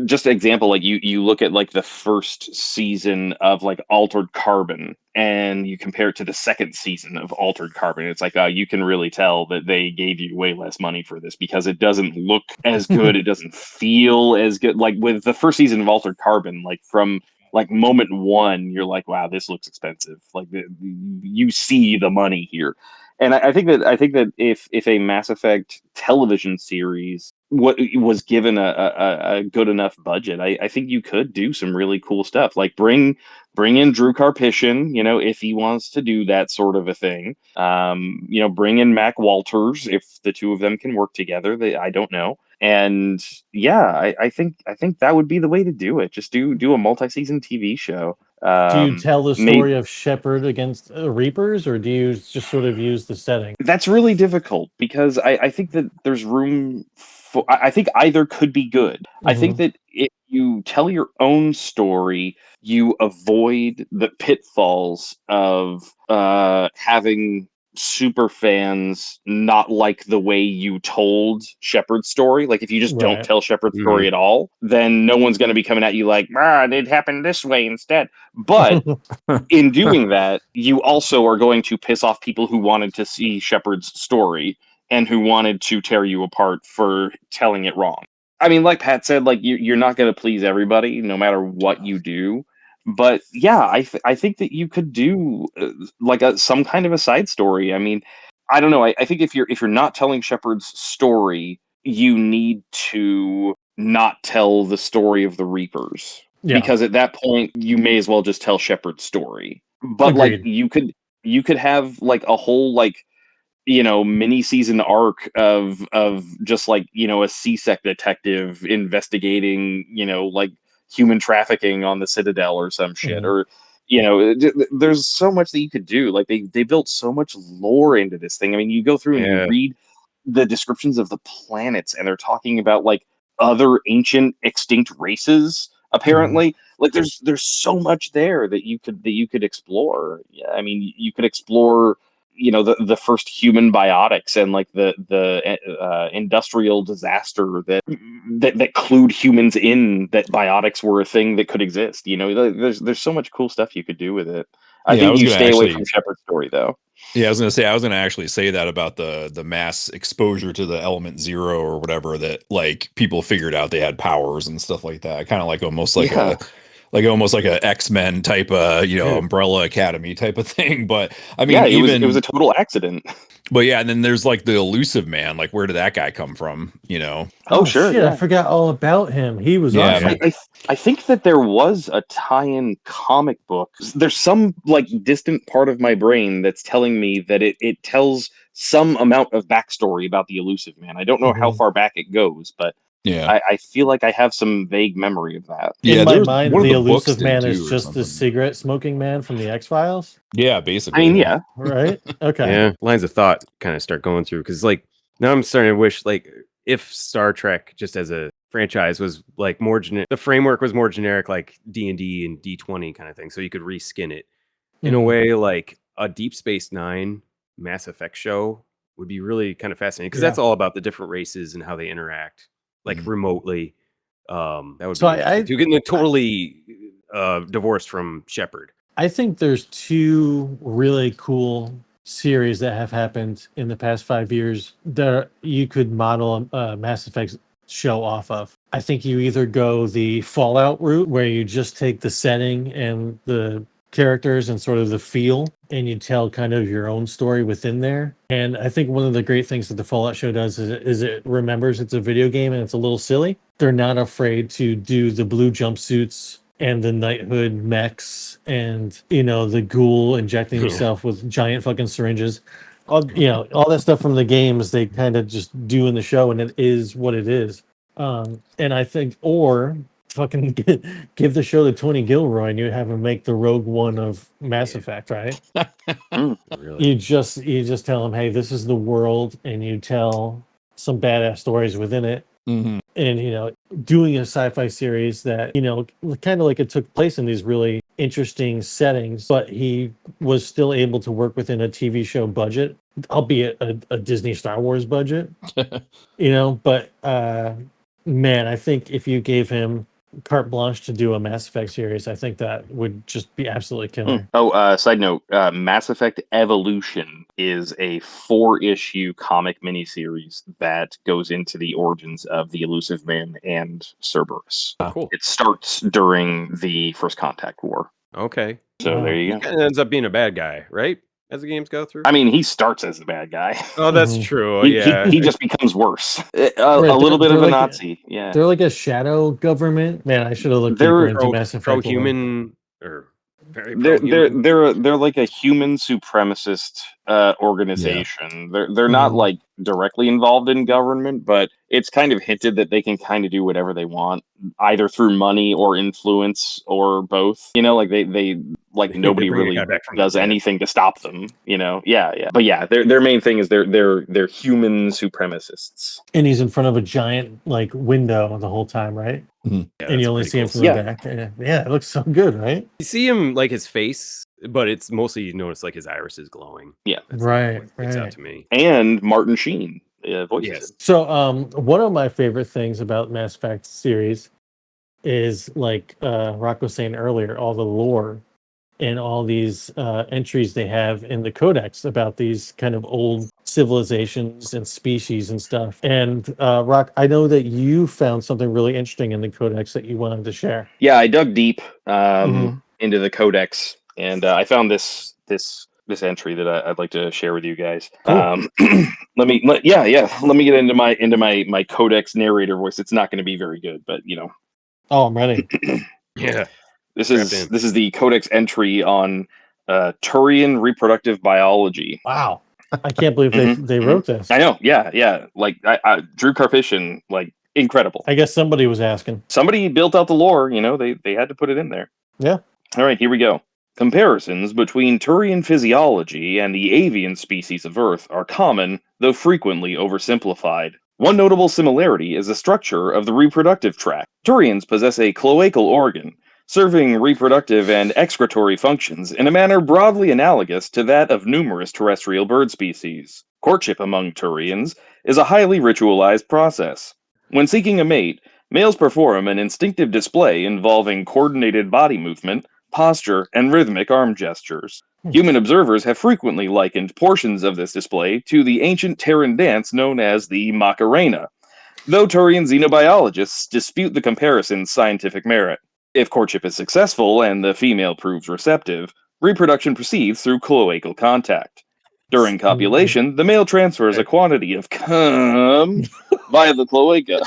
just an example, like you look at like the first season of like Altered Carbon and you compare it to the second season of Altered Carbon. It's like you can really tell that they gave you way less money for this because it doesn't look as good, it doesn't feel as good. Like with the first season of Altered Carbon, like from like moment one, you're like, wow, this looks expensive. Like you see the money here. And I think that if a Mass Effect television series what was given a good enough budget, I think you could do some really cool stuff. Like bring in Drew Karpyshyn, you know, if he wants to do that sort of a thing. You know, bring in Mac Walters if the two of them can work together. I don't know. And yeah, I think that would be the way to do it. Just do a multi-season TV show. Do you tell the Maybe story of Shepard against Reapers, or do you just sort of use the setting? that's really difficult because I think that there's room for. I think either could be good. I think that if you tell your own story, you avoid the pitfalls of having super fans not like the way you told Shepard's story. Like if you just don't Right. tell Shepard's story at all, then no one's going to be coming at you like, it happened this way instead. But in doing that, you also are going to piss off people who wanted to see Shepard's story and who wanted to tear you apart for telling it wrong. I mean, like Pat said, like you're not going to please everybody, no matter what you do. But yeah, I think that you could do like some kind of a side story. I mean, I don't know. I think if you're not telling Shepard's story, you need to not tell the story of the Reapers Yeah. because at that point you may as well just tell Shepard's story. But like Agreed. you could have like a whole like mini season arc of just like a CSEC detective investigating like human trafficking on the Citadel or some shit or there's so much that you could do. Like they built so much lore into this thing. I mean, you go through and you Yeah. read the descriptions of the planets and they're talking about like other ancient extinct races apparently. Like there's so much there that you could explore. Yeah, I mean, you could explore the first human biotics and like the industrial disaster that clued humans in that biotics were a thing that could exist. There's so much cool stuff you could do with it. I think you stay away from Shepard's story though. Yeah, I was gonna actually say that about the mass exposure to the element zero or whatever, that like people figured out they had powers and stuff like that. Kind of like almost like almost like a X-Men type Umbrella Academy type of thing. But I mean, it was a total accident. But yeah, and then there's like the elusive man. Like, where did that guy come from? Oh sure, shit, yeah. I forgot all about him. He was awesome. I think that there was a tie-in comic book. There's some like distant part of my brain that's telling me that it tells some amount of backstory about the elusive man. I don't know how far back it goes, but yeah, I feel like I have some vague memory of that. In my there's mind, one of the the books elusive did man too, is or just the something. cigarette smoking man from the X-Files. Yeah, I basically. mean, yeah. Right? Okay. Yeah, lines of thought kind of start going through because like now I'm starting to wish like if Star Trek just as a franchise was like more the framework was more generic like D&D and D20 kind of thing, so you could reskin it in a way. Like a Deep Space Nine Mass Effect show would be really kind of fascinating because that's all about the different races and how they interact like remotely. That would be interesting. You're getting totally divorced from Shepard. I think there's two really cool series that have happened in the past 5 years that you could model a Mass Effect show off of. I think you either go the Fallout route where you just take the setting and the characters and sort of the feel and you tell kind of your own story within there. And I think one of the great things that the Fallout show does is it remembers it's a video game and it's a little silly. They're not afraid to do the blue jumpsuits and the knighthood mechs and, the ghoul injecting himself with giant fucking syringes. All that stuff from the games, they kind of just do in the show, and it is what it is. And I think, or fucking give the show to Tony Gilroy and you have him make the Rogue One of Mass Effect, right? Really? You just tell him, hey, this is the world, and you tell some badass stories within it. Mm-hmm. And doing a sci-fi series that kind of like it took place in these really interesting settings, but he was still able to work within a TV show budget, albeit a Disney Star Wars budget. But man, I think if you gave him carte blanche to do a Mass Effect series, I think that would just be absolutely killer. Side note, Mass Effect Evolution is a 4-issue comic miniseries that goes into the origins of the Elusive Man and Cerberus. Cool. It starts during the First Contact War. Okay. So there you go. He kind of ends up being a bad guy, right? As the games go through? I mean, he starts as the bad guy. Oh, that's true. He just becomes worse. A little bit of a Nazi. Yeah. They're like a shadow government. Man, I should have looked deeper into Mass Effect. Pro-human or very pro-human. They're like a human supremacist organization. Yeah. They're not like directly involved in government, but it's kind of hinted that they can kind of do whatever they want, either through money or influence or both. Like they like nobody really does anything to stop them. Yeah. But yeah, their main thing is they're human supremacists. And he's in front of a giant like window the whole time, right? Mm-hmm. Yeah, and you only see him from the back. Yeah, it looks so good, right? You see him like his face, but it's mostly you notice like his iris is glowing. Yeah, that's right. It's out to me. And Martin Sheen voices. So, one of my favorite things about Mass Effect series is like Rock was saying earlier, all the lore and all these entries they have in the Codex about these kind of old civilizations and species and stuff. And Rock, I know that you found something really interesting in the Codex that you wanted to share. Yeah, I dug deep into the Codex, and I found this entry that I'd like to share with you guys. Cool. Let me get into my Codex narrator voice. It's not going to be very good, but Oh, I'm ready. Yeah. This is the Codex entry on Turian reproductive biology. Wow. I can't believe they wrote this. I know. Yeah. Like Drew Karpyshyn, like incredible. I guess somebody was asking. Somebody built out the lore, they had to put it in there. Yeah. All right, here we go. Comparisons between Turian physiology and the avian species of Earth are common, though frequently oversimplified. One notable similarity is the structure of the reproductive tract. Turians possess a cloacal organ, serving reproductive and excretory functions in a manner broadly analogous to that of numerous terrestrial bird species. Courtship among Turians is a highly ritualized process. When seeking a mate, males perform an instinctive display involving coordinated body movement, posture, and rhythmic arm gestures. Human observers have frequently likened portions of this display to the ancient Terran dance known as the Macarena, though Turian xenobiologists dispute the comparison's scientific merit. If courtship is successful and the female proves receptive, reproduction proceeds through cloacal contact. During copulation, the male transfers a quantity of cum via the cloaca,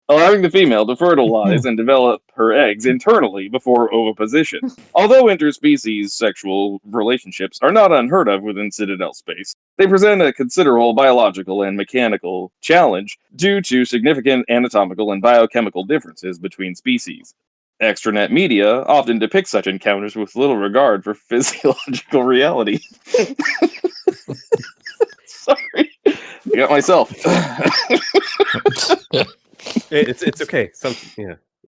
allowing the female to fertilize and develop her eggs internally before oviposition. Although interspecies sexual relationships are not unheard of within Citadel space, they present a considerable biological and mechanical challenge due to significant anatomical and biochemical differences between species. Extranet media often depict such encounters with little regard for physiological reality. Sorry, I got myself. It's okay.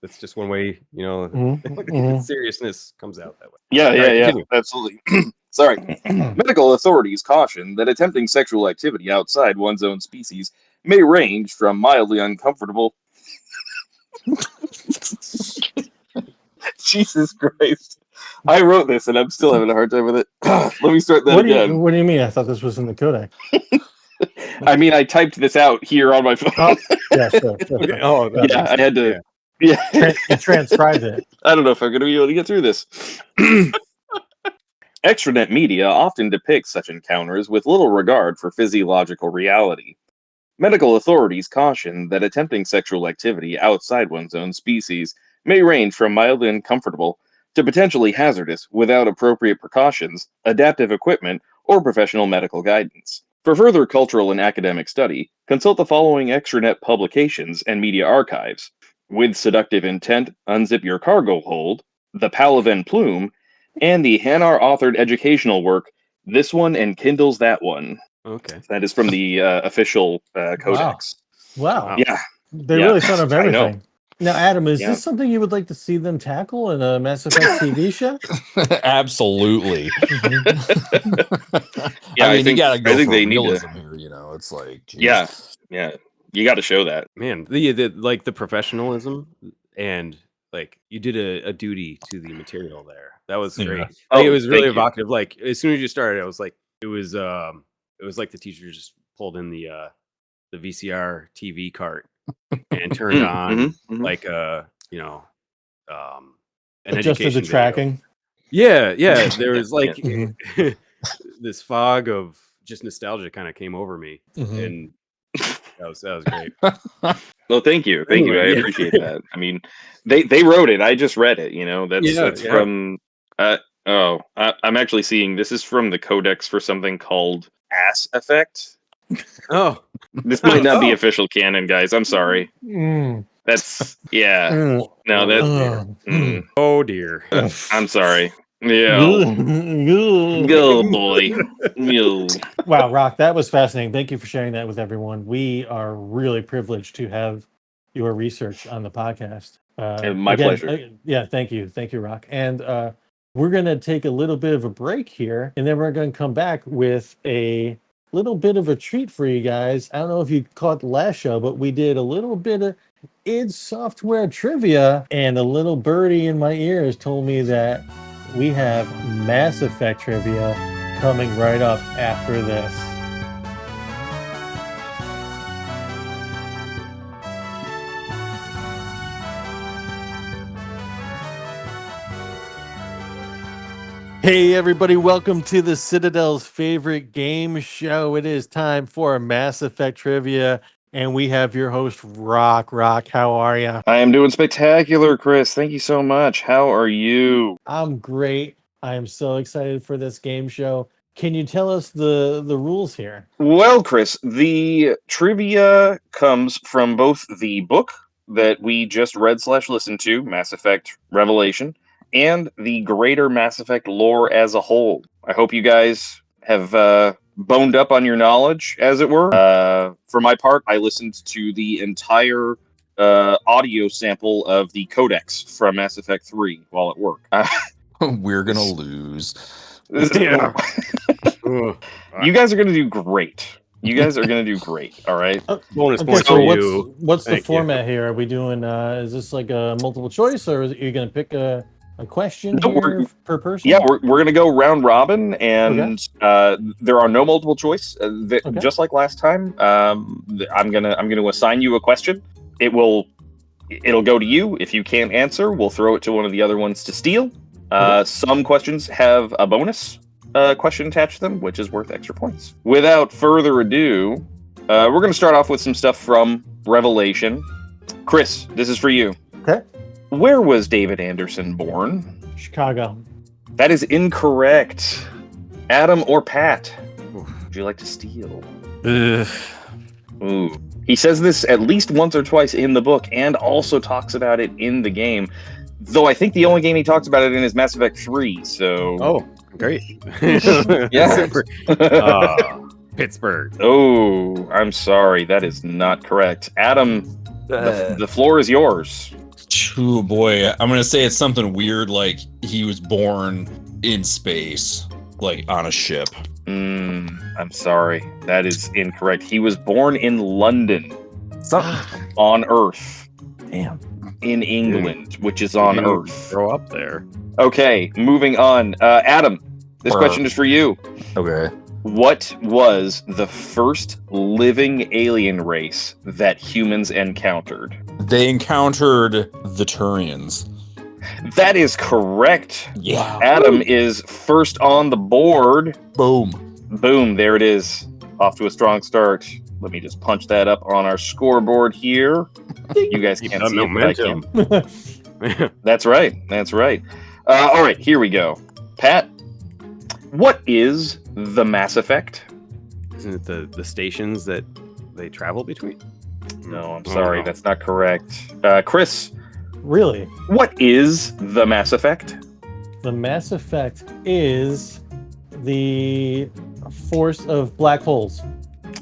It's just one way, seriousness comes out that way. Yeah, absolutely. Sorry. Medical authorities caution that attempting sexual activity outside one's own species may range from mildly uncomfortable. Jesus Christ. I wrote this and I'm still having a hard time with it. Let me start that again. What do you mean? I thought this was in the Codex. I mean, I typed this out here on my phone. Yeah, sure. Okay. Oh, yeah, I had to. Yeah. You transcribed it. I don't know if I'm going to be able to get through this. Extranet media often depicts such encounters with little regard for physiological reality. Medical authorities caution that attempting sexual activity outside one's own species may range from mildly uncomfortable to potentially hazardous without appropriate precautions, adaptive equipment, or professional medical guidance. For further cultural and academic study, consult the following extranet publications and media archives: With Seductive Intent, Unzip Your Cargo Hold, The Palaven Plume, and the Hanar-authored educational work, This One and Kindle's That One. Okay. That is from the official Codex. Wow. Yeah. They really thought of I know. everything. Now, Adam, is Yeah. this something you would like to see them tackle in a Mass Effect TV show? Absolutely. Yeah, I mean, you gotta go I think for they need realism here. You know, it's like, geez. Yeah, you got to show that. Man, the professionalism and like you did a duty to the material there. That was great. Yeah. Like, it was really thank you. evocative. Like as soon as you started, I was like, it was like the teacher just pulled in the VCR TV cart and turned on like an Adjusted education the video. tracking. Yeah. There was like Mhm. this fog of just nostalgia kind of came over me, Mhm. and that was great. Well, thank you. I Anyway, yeah. appreciate that. I mean, they wrote it. I just read it. You know, that's from. I'm actually seeing this is from the Codex for something called Ass Effect. Oh, This might not be official canon, guys. I'm sorry. Mm. That's yeah. Mm. No, that. Mm. oh dear. I'm sorry. Yeah. Go boy. Yo. Wow, Rock, that was fascinating. Thank you for sharing that with everyone. We are really privileged to have your research on the podcast. My pleasure. Yeah, thank you, Rock. And we're gonna take a little bid of a break here, and then we're gonna come back with a little bit of a treat for you guys. I don't know if you caught the last show, but we did a little bit of id Software trivia, and a little birdie in my ears told me that we have Mass Effect trivia coming right up after this. Hey everybody, welcome to the Citadel's favorite game show. It is time for Mass Effect trivia, and we have your host, Rock. Rock, how are you? I am doing spectacular, Chris. Thank you so much. How are you? I'm great. I am so excited for this game show. Can you tell us the rules here? Well, Chris, the trivia comes from both the book that we just read/listened to, Mass Effect Revelation, and the greater Mass Effect lore as a whole. I hope you guys have boned up on your knowledge, as it were. For my part, I listened to the entire audio sample of the Codex from Mass Effect 3 while at work. We're gonna lose. Yeah. You guys are going to do great. You guys are going to do great. All right. Bonus Okay, points so for you. what's the Thank you. format here? Are we doing? Is this like a multiple choice, or are you going to pick a question No, here per person? Yeah, we're going to go round robin, and there are no multiple choice. Just like last time, I'm gonna assign you a question. It'll go to you. If you can't answer, we'll throw it to one of the other ones to steal. Some questions have a bonus question attached to them, which is worth extra points. Without further ado, we're going to start off with some stuff from Revelation. Chris, this is for you. Okay. Where was David Anderson born? Chicago. That is incorrect. Adam or Pat? Would you like to steal? Ooh. He says this at least once or twice in the book, and also talks about it in the game. Though I think the only game he talks about it in is Mass Effect 3, so... Oh, great. Yeah. Pittsburgh. Oh, I'm sorry. That is not correct. Adam, the floor is yours. Oh boy, I'm gonna say it's something weird, like he was born in space, like on a ship. I'm sorry. That is incorrect. He was born in London. On Earth. Damn. In England, which is on Earth. Grow up there. Okay, moving on. Adam, this question is for you. Okay. What was the first living alien race that humans encountered? They encountered the Turians. That is correct. Yeah. Adam is first on the board. Boom. Boom, there it is. Off to a strong start. Let me just punch that up on our scoreboard here. You guys can't see it, but I can. That's right. That's right. All right, here we go. Pat, what is the Mass Effect? Isn't it the stations that they travel between? No, I'm sorry. That's not correct. Chris. Really? What is the Mass Effect? The Mass Effect is the force of black holes.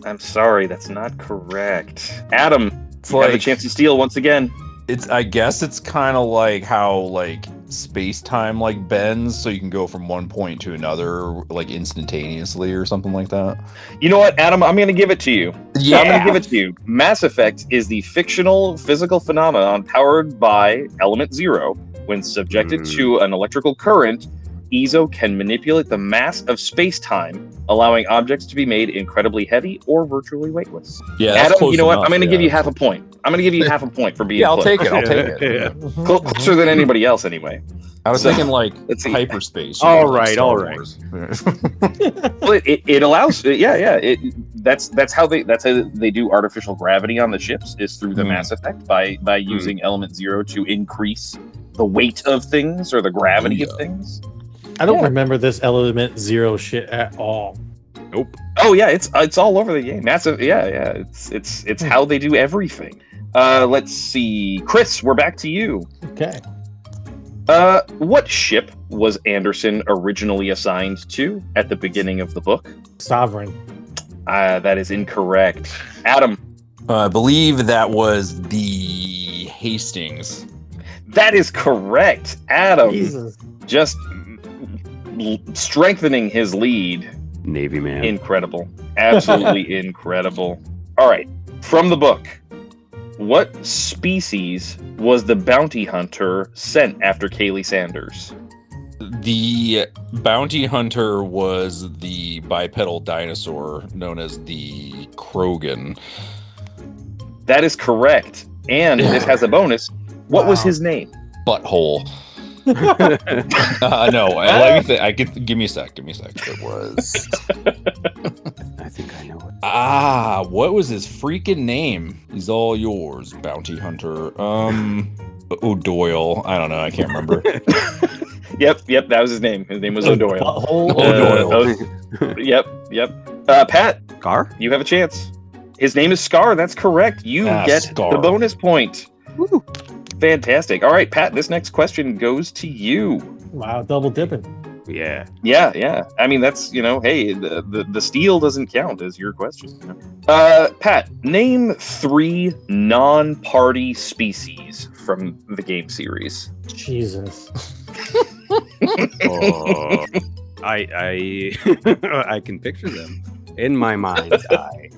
I'm sorry, that's not correct. Adam, It's you have a like chance to steal once again. I guess it's kind of like how like space-time like bends, so you can go from one point to another like instantaneously or something like that. You know what, Adam? I'm going to give it to you. Yeah. I'm going to give it to you. Mass Effect is the fictional physical phenomenon powered by element 0. When subjected to an electrical current, EZO can manipulate the mass of space-time, allowing objects to be made incredibly heavy or virtually weightless. Yeah, that's Adam, close you know what? enough, I'm going to give yeah. you half a point. I'm going to give you half a point for being Yeah, I'll close. take it. I'll take it. Yeah. Closer than anybody else, anyway. I was thinking like Let's see. hyperspace. All like right, Star all right. Wars. Well, it allows, that's how they do artificial gravity on the ships, is through the Mass Effect by using element 0 to increase the weight of things or the gravity of things. I don't remember this element 0 shit at all. Nope. Oh yeah, it's all over the game. Massive, yeah. It's how they do everything. Let's see, Chris, we're back to you. Okay. What ship was Anderson originally assigned to at the beginning of the book? Sovereign. That is incorrect. Adam. I believe that was the Hastings. That is correct. Adam. Jesus. Just strengthening his lead. Navy man. Incredible. Absolutely incredible. All right. From the book, what species was the bounty hunter sent after Kaylee Sanders? The bounty hunter was the bipedal dinosaur known as the Krogan. That is correct. And this has a bonus. What was his name? Butthole. No, let me think. Give me a sec. It was. I think I know it. What was his freaking name? He's all yours, bounty hunter. O'Doyle. I don't know. I can't remember. Yep. That was his name. His name was O'Doyle. O'Doyle. Yep. Pat, Scar? you have a chance. His name is Scar. That's correct. You get Scar. the bonus point. Woo. Fantastic. All right, Pat, this next question goes to you. Wow, double dipping. Yeah. Yeah. I mean, that's, hey, the steal doesn't count as your question. Pat, name 3 non-party species from the game series. Jesus. Oh, I can picture them in my mind's eye.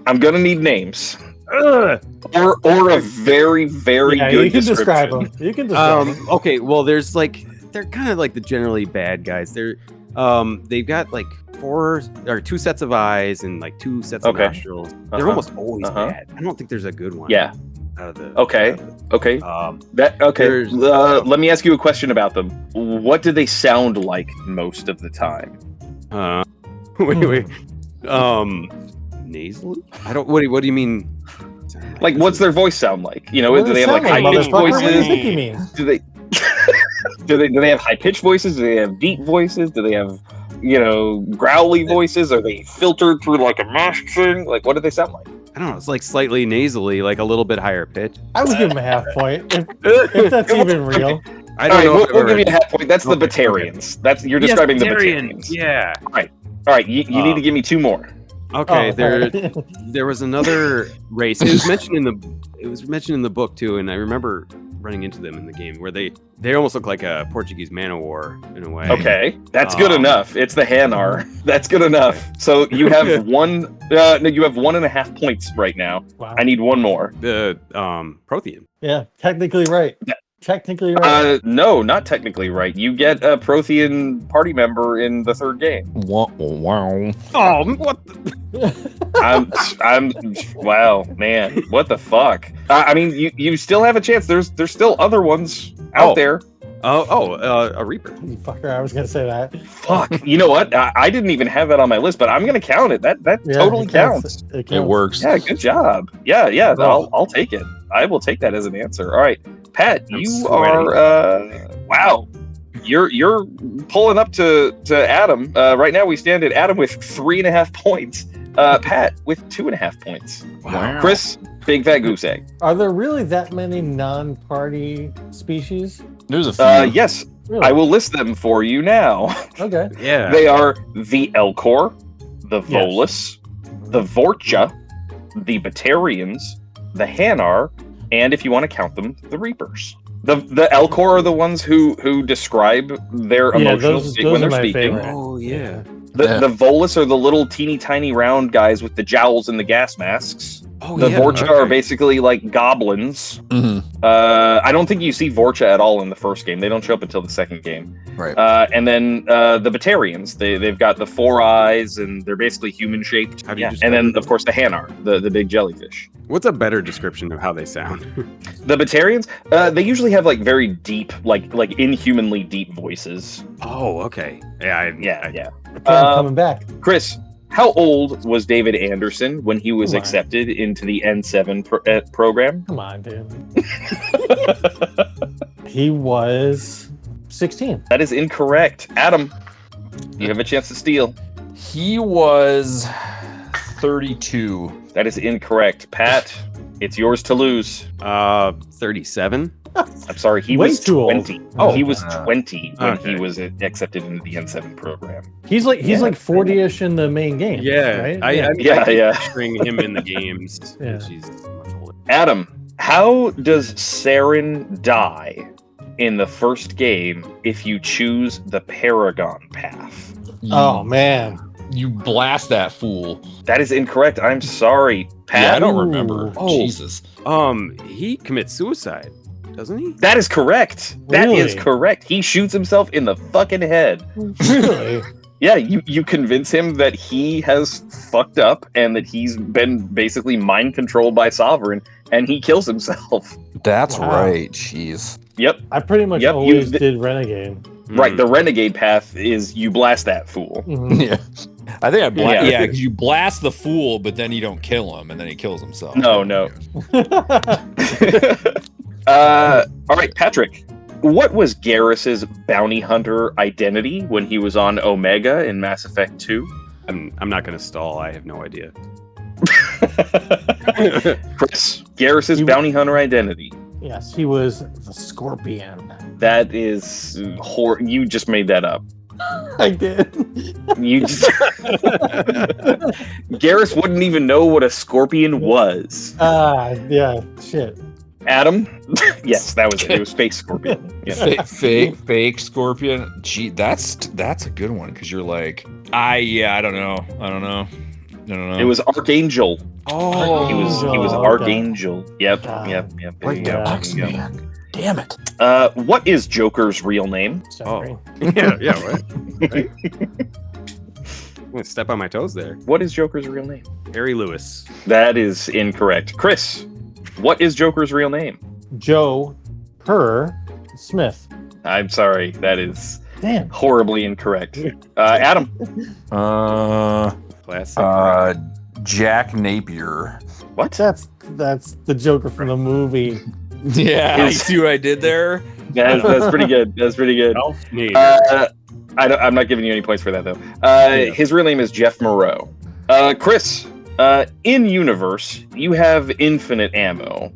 I'm gonna need names. Or a very, very good you can description. describe them. You can describe them. Okay, well, they're kind of like the generally bad guys. They've got like 2 sets of eyes and like 2 sets of nostrils. They're almost always bad. I don't think there's a good one. Yeah. Okay. Let me ask you a question about them. What do they sound like most of the time? Wait. Nasally? I don't. What do you mean? Like, what's their voice sound like? Do What they have like sound high pitched motherfucker? What do you voices? think he means? Do they? do they have high pitched voices? Do they have deep voices? Do they have growly voices? Are they filtered through like a mash thing? Like, what do they sound like? I don't know. It's like slightly nasally, like a little bit higher pitch. I would give him a half point if that's even real. I don't know. We'll give you a half point. That's the Batarians. You're describing the Batarians. Yeah. All right. You need to give me 2 more. Okay. Oh, there was another race. It was mentioned in the book too, and I remember running into them in the game where they almost look like a Portuguese man-o-war in a way. Okay, that's good enough. It's the Hanar. That's good enough. So you have one. No, you have 1.5 points right now. Wow. I need 1 more. The Prothean. Yeah, technically right. technically right? No, not technically right. You get a Prothean party member in the third game. Wow. Oh, what? Wow, man, what the fuck? I mean, you still have a chance. There's still other ones out there. A Reaper. You fucker, I was gonna say that. Fuck. You know what? I didn't even have that on my list, but I'm gonna count it. That totally counts. It works. Yeah, good job. Yeah. I'll take it. I will take that as an answer. All right, Pat, you are. Wow. You're pulling up to Adam. Right now we stand at Adam with 3.5 points. Pat with 2.5 points. Wow. Chris, big fat goose egg. Are there really that many non-party species? There's a few. Yes, Really? I will list them for you now. Okay. Yeah. They are the Elcor, the Volus, the Vorcha, the Batarians, the Hanar, and if you want to count them, the Reapers. The Elcor are the ones who describe their emotional state when they're speaking. Favorite. Oh yeah. The Volus are the little teeny tiny round guys with the jowls and the gas masks. Oh, The Vorcha are basically like goblins. Mm-hmm. I don't think you see Vorcha at all in the first game. They don't show up until the second game. Right. And then the Batarians, they've got the 4 eyes and they're basically human shaped. How do you And then of course the Hanar, the big jellyfish. What's a better description of how they sound? The Batarians, they usually have like very deep, like inhumanly deep voices. Oh, okay. Yeah. Okay, I'm coming back. Chris, how old was David Anderson when he was Come on. accepted into the N7 program? Come on, dude. He was 16. That is incorrect. Adam, you have a chance to steal. He was 32. That is incorrect. Pat, it's yours to lose. 37. I'm sorry, he Way was too old. 20. Oh, he was 20 when okay. he was accepted into the N7 program. He's like 40ish in the main game. Yeah. Right? I Yeah. keep picturing him in the games. Yeah. She's much older. Adam, how does Saren die in the first game if you choose the Paragon path? Oh man. You blast that fool. That is incorrect. I'm sorry, Pat. Yeah, I don't remember. Ooh. Oh. Jesus. He commits suicide, doesn't he? That is correct. That is Really? correct. He shoots himself in the fucking head. Really? Yeah, you convince him that he has fucked up and that he's been basically mind controlled by Sovereign, and he kills himself. That's Wow. right. Jeez. Yep. I pretty much Yep, always did Renegade. Right. The Renegade path is you blast that fool. Mhm. Yeah. I think I blast. Yeah. Yeah, because you blast the fool, but then you don't kill him, and then he kills himself. No. All right, Patrick. What was Garrus's bounty hunter identity when he was on Omega in Mass Effect 2? I'm not gonna stall. I have no idea. Chris, Garrus's bounty hunter identity. Yes, he was the Scorpion. That is you just made that up. I did. You just Garrus wouldn't even know what a scorpion was. Yeah, shit. Adam? Yes, that was it. It was fake scorpion. Yeah. Fake scorpion. Gee, that's a good one because you're like, I don't know. It was Archangel. Oh, He was okay. Archangel. Yep. Ah. There you go. Bugs, There you go. man. Damn it. What is Joker's real name? Sorry. yeah. Right. I'm gonna step on my toes there. What is Joker's real name? Harry Lewis. That is incorrect. Chris, what is Joker's real name? Joe Per Smith. I'm sorry, that is Damn. horribly incorrect. Adam, Classic. Jack Napier. what? That's the Joker from the movie. Yeah, you see what I did there? That's pretty good. That's pretty good. Elf Nader. I'm not giving you any points for that though. His real name is Jeff Moreau. Chris, in universe, you have infinite ammo.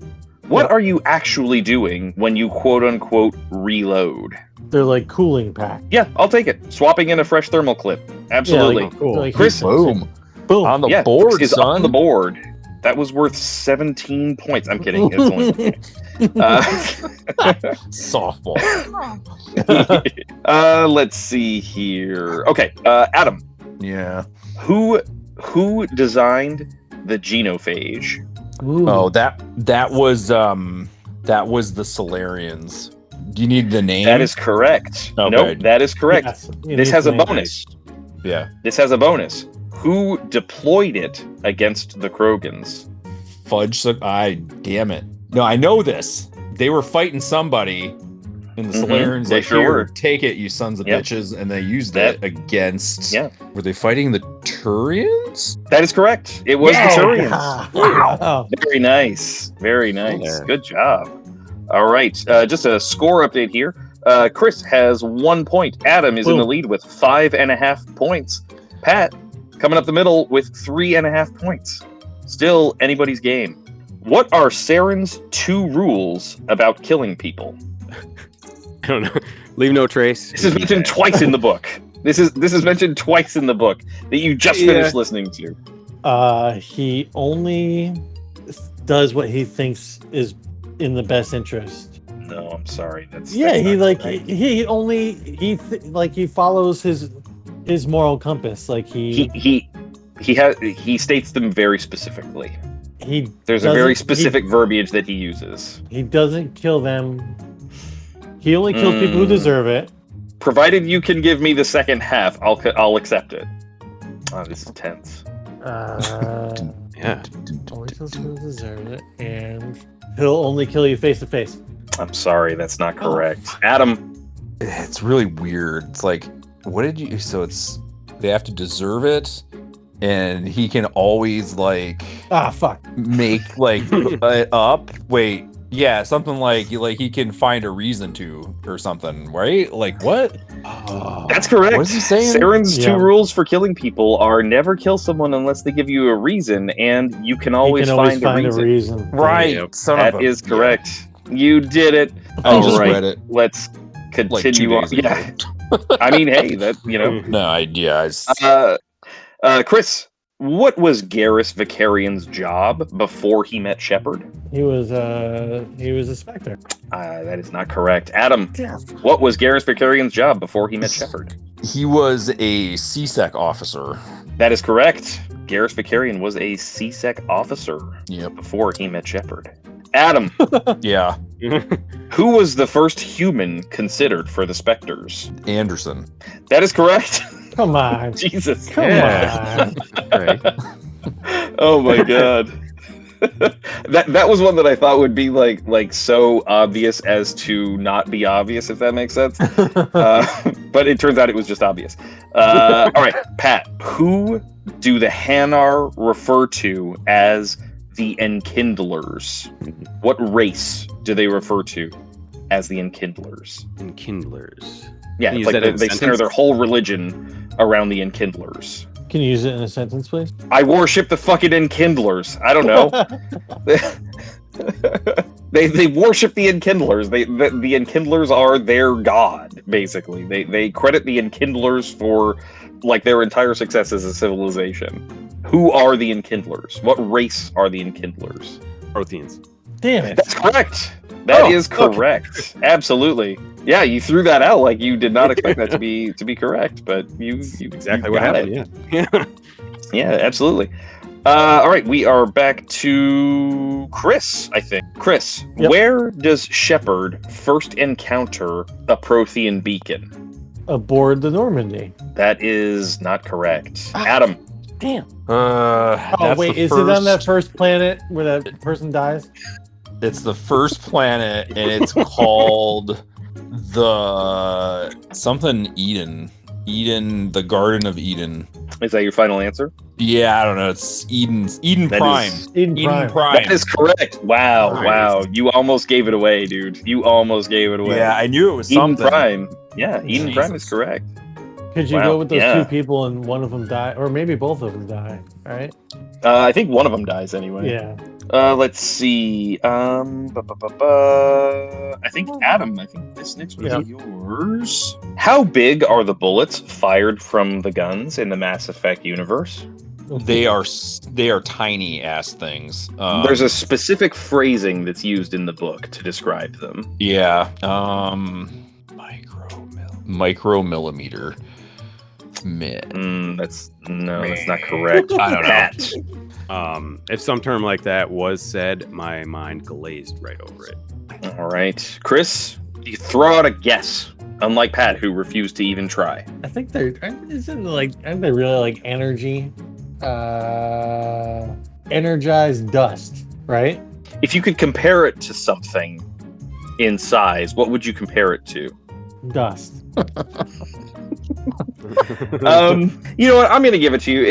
What Yep. are you actually doing when you quote unquote reload? They're like cooling pack. Yeah, I'll take it. Swapping in a fresh thermal clip. Absolutely. Yeah, like, Cool. like Chris, Boom. Boom. On the yeah, board, is son. on the board. That was worth 17 points. I'm kidding. It's only Softball. let's see here. Okay, Adam, Yeah. who designed the genophage? Ooh. Oh, that was That was the Solarians. Do you need the name? That is correct. Okay. Nope, that is correct. Yes, This has a bonus. Yeah. This has a bonus. Who deployed it against the Krogans? Fudge. Damn it. No, I know this. They were fighting somebody, and the Solarians They like, sure here, were. take it, you sons of Yep. bitches, and they used it against. Yeah. Were they fighting the Turians? That is correct. It was the Turians. Wow. Very nice. Very nice. Yeah. Good job. All right. Just a score update here. Chris has 1 point. Adam is in the Boom. lead with 5.5 points. Pat coming up the middle with 3.5 points. Still anybody's game. What are Saren's 2 rules about killing people? I don't know. Leave no trace. This is mentioned twice in the book. This is mentioned twice in the book that you just finished listening to. He only does what he thinks is in the best interest. No, I'm sorry. That's Yeah, that's he not like correct. he follows his moral compass. Like he states them very specifically. he There's a very doesn't- specific verbiage that he uses. He doesn't kill them. He only kills people who deserve it. Provided you can give me the second half, I'll accept it. Oh, this is tense. Yeah. Only kills people who deserve it, and he'll only kill you face to face. I'm sorry, that's not correct. Adam, It's really weird. It's like, what did you? So it's they have to deserve it, and he can always like Fuck. make like it up. Wait, yeah, something like he can find a reason to or something, right? Like what? that's correct. What is he saying? Saren's Yeah. 2 rules for killing people are never kill someone unless they give you a reason, and you can always, You can always find a reason. Right. Yep. Son That of a, is correct. You did it. I All just right, read it let's like 2 continue on. days ago. Yeah, I mean, hey, that No idea. Chris, what was Garrus Vicarian's job before he met Shepard? He was a Spectre. That is not correct. Adam, Yeah. what was Garrus Vicarian's job before he met Shepard? He was a CSEC officer. That is correct. Garrus Vicarian was a CSEC officer Yep. before he met Shepard. Adam, Yeah. who was the first human considered for the Spectres? Anderson. That is correct. Come on. Jesus. Come Yeah. on. Right. Oh my god. that was one that I thought would be like so obvious as to not be obvious, if that makes sense. But it turns out it was just obvious. All right, Pat, who do the Hanar refer to as the Enkindlers? What race do they refer to as the Enkindlers? Enkindlers. Yeah, Can you it's use like that in a they center sentence? their whole religion around the Enkindlers. Can you use it in a sentence, please? I worship the fucking Enkindlers. I don't know. They worship the Enkindlers. The Enkindlers are their god, basically. They credit the Enkindlers for like their entire success as a civilization. Who are the Enkindlers? What race are the Enkindlers? Protheans. Damn it. That's correct. That is okay. correct. Absolutely. Yeah, you threw that out like you did not expect that to be correct, but you Exactly you what got happened. it. Yeah. Yeah, absolutely. All right, we are back to Chris, I think. Chris, Yep. where does Shepard first encounter a Prothean beacon? Aboard the Normandy. That is not correct. Adam, Damn. Oh Wait, is it on that first planet where that person dies? It's the first planet, and it's called the something Eden. Eden, the Garden of Eden. is that your final answer? Yeah, I don't know. It's Eden That Prime. is- Eden Eden Prime. Prime. That is correct. Wow, Nice. wow. You almost gave it away, dude. You almost gave it away. Yeah, I knew it was Eden something. Prime. Yeah, Eden Prime is Jesus. correct. Could you Wow, go with those yeah. 2 people and one of them die, or maybe both of them die? Right? I think one of them dies anyway. Yeah. Let's see. I think Adam. I think this next one is yours. How big are the bullets fired from the guns in the Mass Effect universe? They are tiny ass things. There's a specific phrasing that's used in the book to describe them. Yeah. Micromillimeter. That's not correct. I don't know. Pat. If some term like that was said, my mind glazed right over it. All right, Chris, you throw out a guess. Unlike Pat, who refused to even try. I think aren't they really like energy? Energized dust, right? If you could compare it to something in size, what would you compare it to? Dust. You know what? I'm going to give it to you.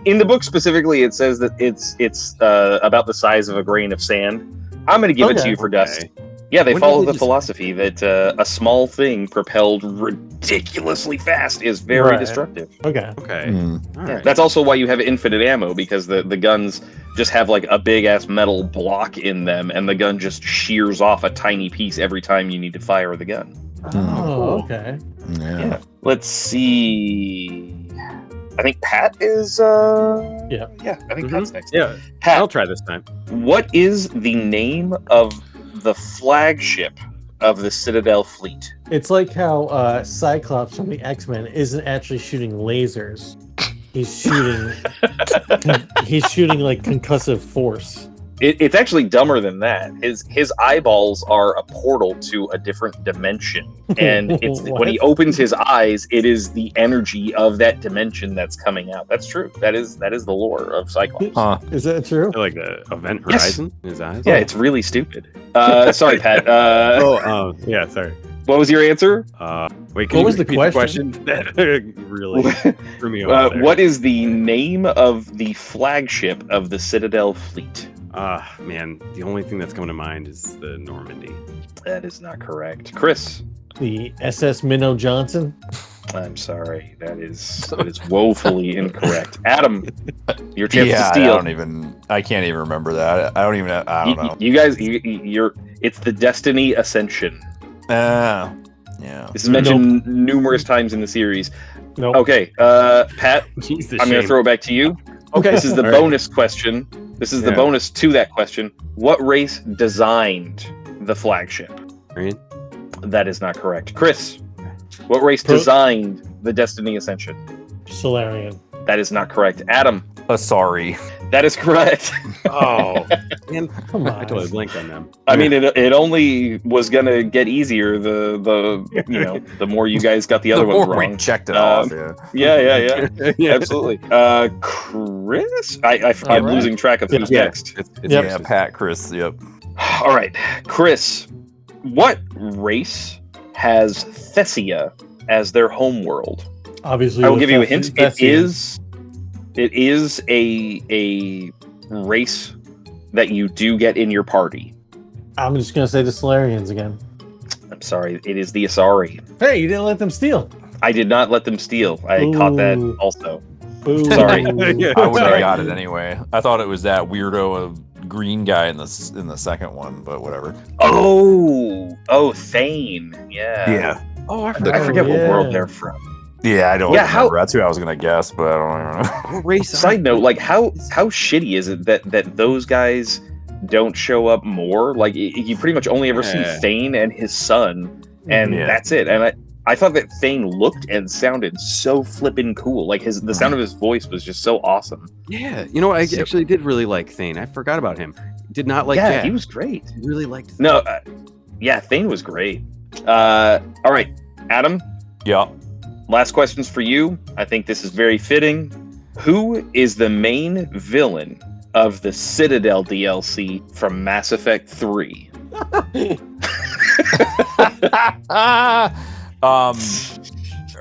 In the book specifically, it says that it's about the size of a grain of sand. I'm going to give it to you for dust. Yeah, they follow the philosophy that a small thing propelled ridiculously fast is very destructive. Okay. All right. That's also why you have infinite ammo, because the guns just have like a big ass metal block in them, and the gun just shears off a tiny piece every time you need to fire the gun. Oh, okay. Yeah. Let's see. I think Pat is. Yeah. I think Pat's next. Yeah, Pat, I'll try this time. what is the name of the flagship of the Citadel fleet? It's like how Cyclops from the X-Men isn't actually shooting lasers. He's shooting like concussive force. It's actually dumber than that. His eyeballs are a portal to a different dimension, and it's when he opens his eyes, it is the energy of that dimension that's coming out. That's true. That is the lore of Cyclops. Is that true? Like the event horizon in his eyes. Yeah, it's really stupid. Sorry, Pat. Yeah, sorry. What was your answer? Wait, can What you was the repeat question? That really threw me off there. What is the name of the flagship of the Citadel fleet? Man, the only thing that's coming to mind is the Normandy. That is not correct. Chris? The SS Minnow Johnson? I'm sorry. That is woefully incorrect. Adam, your chance to steal. I can't even remember that. I don't know. You guys, it's the Destiny Ascension. Yeah. This is mentioned numerous times in the series. Nope. Okay, Pat, Jeez, I'm going to throw it back to you. Okay. This is the bonus question. This is the bonus to that question. What race designed the flagship? Right? That is not correct. Chris, what race designed the Destiny Ascension? Solarian. That is not correct. Adam? Sorry. That is correct. Oh, man. Come on. I totally blanked on them. I mean, it only was gonna get easier the more you guys got the other ones wrong. We checked it off. Yeah. Absolutely. Chris, I'm losing track of who's next. Yeah, Pat, Chris. Yep. All right, Chris. What race has Thessia as their homeworld? Obviously, I will give you a hint. Thessia. It is a race that you do get in your party. I'm just gonna say the Solarians again. I'm sorry, it is the Asari. Hey, you didn't let them steal. I did not let them steal. I caught that also. Ooh. Sorry. I would have got it anyway. I thought it was that weirdo green guy in the second one, but whatever. Oh, Thane. Yeah. Oh, I forget what world they're from. Yeah, I don't remember. That's who I was gonna guess, but I don't know. What race? Side note, like how shitty is it that those guys don't show up more? Like you pretty much only ever see Thane and his son, and that's it. And I thought that Thane looked and sounded so flippin' cool. Like the sound of his voice was just so awesome. Yeah, you know, I actually did really like Thane. I forgot about him. Did not like Jack. He was great. Really liked Thane. No, Thane was great. All right, Adam. Yeah. Last questions for you. I think this is very fitting. Who is the main villain of the Citadel DLC from Mass Effect 3? All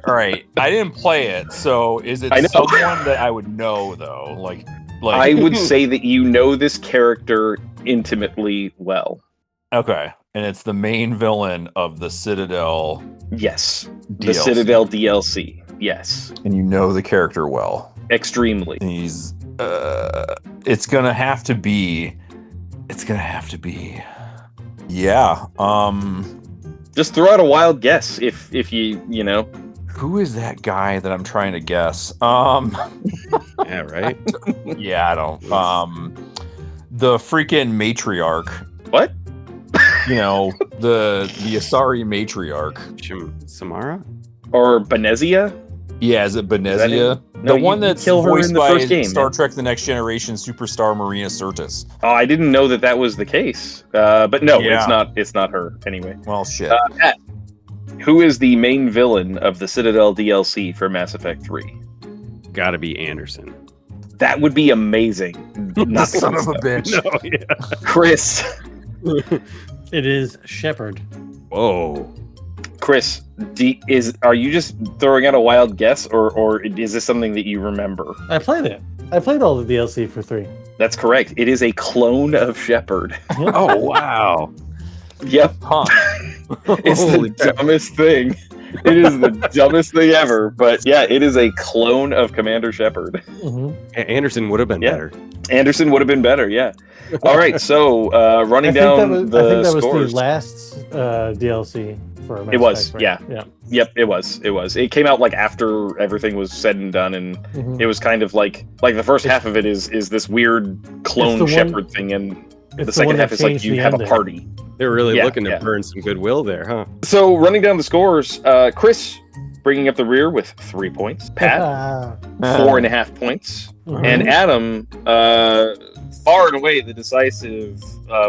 right. I didn't play it, so is it someone that I would know though? Like I would say that you know this character intimately well. Okay. And it's the main villain of the Citadel. Yes. DLC. The Citadel DLC. Yes. And you know the character well. Extremely. And he's it's gonna have to be. Yeah. Just throw out a wild guess if you know. Who is that guy that I'm trying to guess? Yeah, right. Yeah, I don't. The freaking matriarch. What? You know, the Asari matriarch. Samara? or Benezia. Yeah, is it Benezia? No, The one you that's kill her voiced in the by first game, Star man. Trek: The Next Generation superstar Marina Sirtis. Oh, I didn't know that was the case. But no, Yeah. it's not. It's not her anyway. Well, shit. Matt, who is the main villain of the Citadel DLC for Mass Effect 3? Gotta be Anderson. That would be amazing. The son of a bitch. No, yeah. Chris. It is Shepard. Whoa. Chris, are you just throwing out a wild guess, or is this something that you remember? I played it. I played all the DLC for 3. That's correct. It is a clone of Shepard. Oh, wow. Yep. Huh. It's the dumbest thing. It is the dumbest thing ever, but yeah, it is a clone of Commander Shepard. Mm-hmm. Anderson would have been better. Anderson would have been better, yeah. All right, so running down the I think that was scores. the last DLC for Mass It was, Effect, yeah. Yeah. Yep, it was. It came out like after everything was said and done, and Mhm. it was kind of like the first half of it is this weird clone Shepard thing, and the second half is like you have a party. They're really looking to burn some goodwill there, huh? So running down the scores, Chris bringing up the rear with 3 points, Pat 4.5 points, Mhm. and Adam far and away the decisive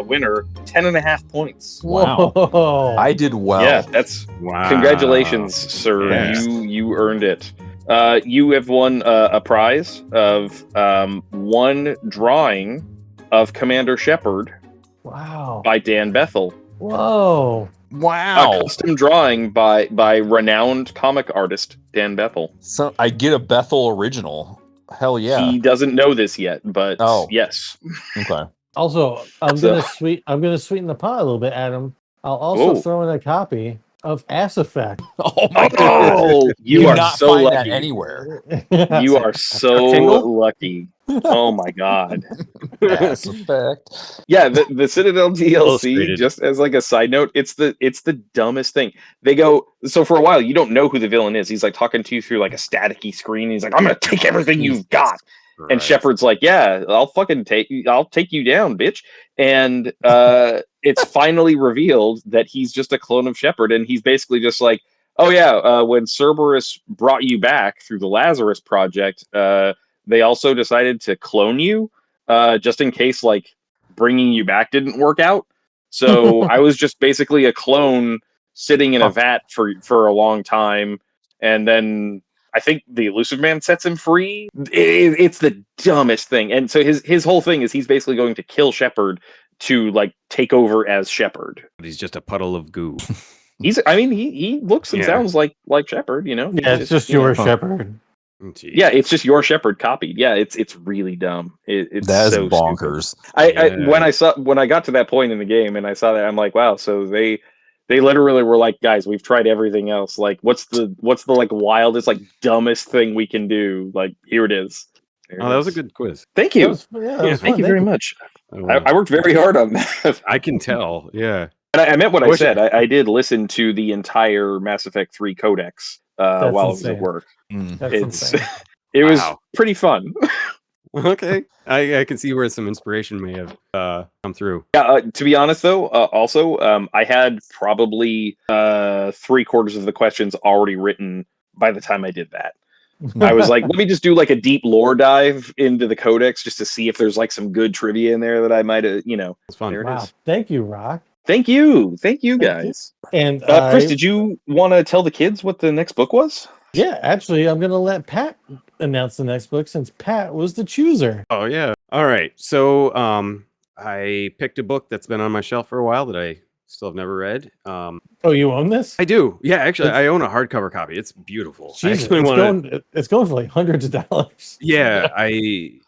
winner, 10.5 points. Wow. Whoa. I did well. Yeah, that's congratulations, sir. Yes. You earned it. You have won a prize of one drawing of Commander Shepard Wow. by Dan Bethel. Whoa. Wow. A custom drawing by renowned comic artist Dan Bethel. So I get a Bethel original. Hell yeah. He doesn't know this yet, but yes. Okay. Also, I'm gonna sweeten the pot a little bit, Adam. I'll also throw in a copy of Ass Effect. Oh my god. Oh, you are not so find lucky. that anywhere. You are so lucky. Oh my god. Ass Effect. Yeah, the Citadel DLC, Illustrated. just as like a side note, it's the dumbest thing. They go, so for a while you don't know who the villain is. He's like talking to you through like a staticky screen. He's like, I'm gonna take everything you've got. Right. And Shepard's like, yeah, I'll take you down, bitch. And it's finally revealed that he's just a clone of Shepard, and he's basically just like, oh yeah, when Cerberus brought you back through the Lazarus Project, they also decided to clone you, just in case like bringing you back didn't work out. So I was just basically a clone sitting in a vat for a long time, and then I think the Elusive Man sets him free. It's the dumbest thing. And so his whole thing is he's basically going to kill Shepard to like take over as Shepard. But he's just a puddle of goo. He looks and sounds like Shepard, you know? Yeah, it's just your Shepard. Jeez. Yeah, it's just your Shepard copied. Yeah, it's really dumb. It's That is so bonkers. Stupid. When I got to that point in the game and I saw that, I'm like, wow, so they literally were like, guys, we've tried everything else. Like, what's the like wildest, like dumbest thing we can do? Like, here it is. That was a good quiz. Thank you. That was Thank fun. you very much. Oh, I worked very hard on that. I can tell. Yeah. And I meant what I wish said. I did listen to the entire Mass Effect 3 Codex while I was at work. That's insane. It was pretty fun. Okay. I can see where some inspiration may have come through. Yeah, to be honest, though, also, I had probably 3/4 of the questions already written by the time I did that. I was like, let me just do like a deep lore dive into the Codex just to see if there's like some good trivia in there that I might have, It's fun. There it is. Thank you, Rock. Thank you guys. And Chris, did you want to tell the kids what the next book was? Yeah, actually, I'm gonna let Pat announce the next book since Pat was the chooser. Oh yeah. All right. So I picked a book that's been on my shelf for a while that I still have never read. Oh, you own this? I do. Yeah, actually, I own a hardcover copy. It's beautiful. Jesus, I actually it's going for like hundreds of dollars. Yeah, I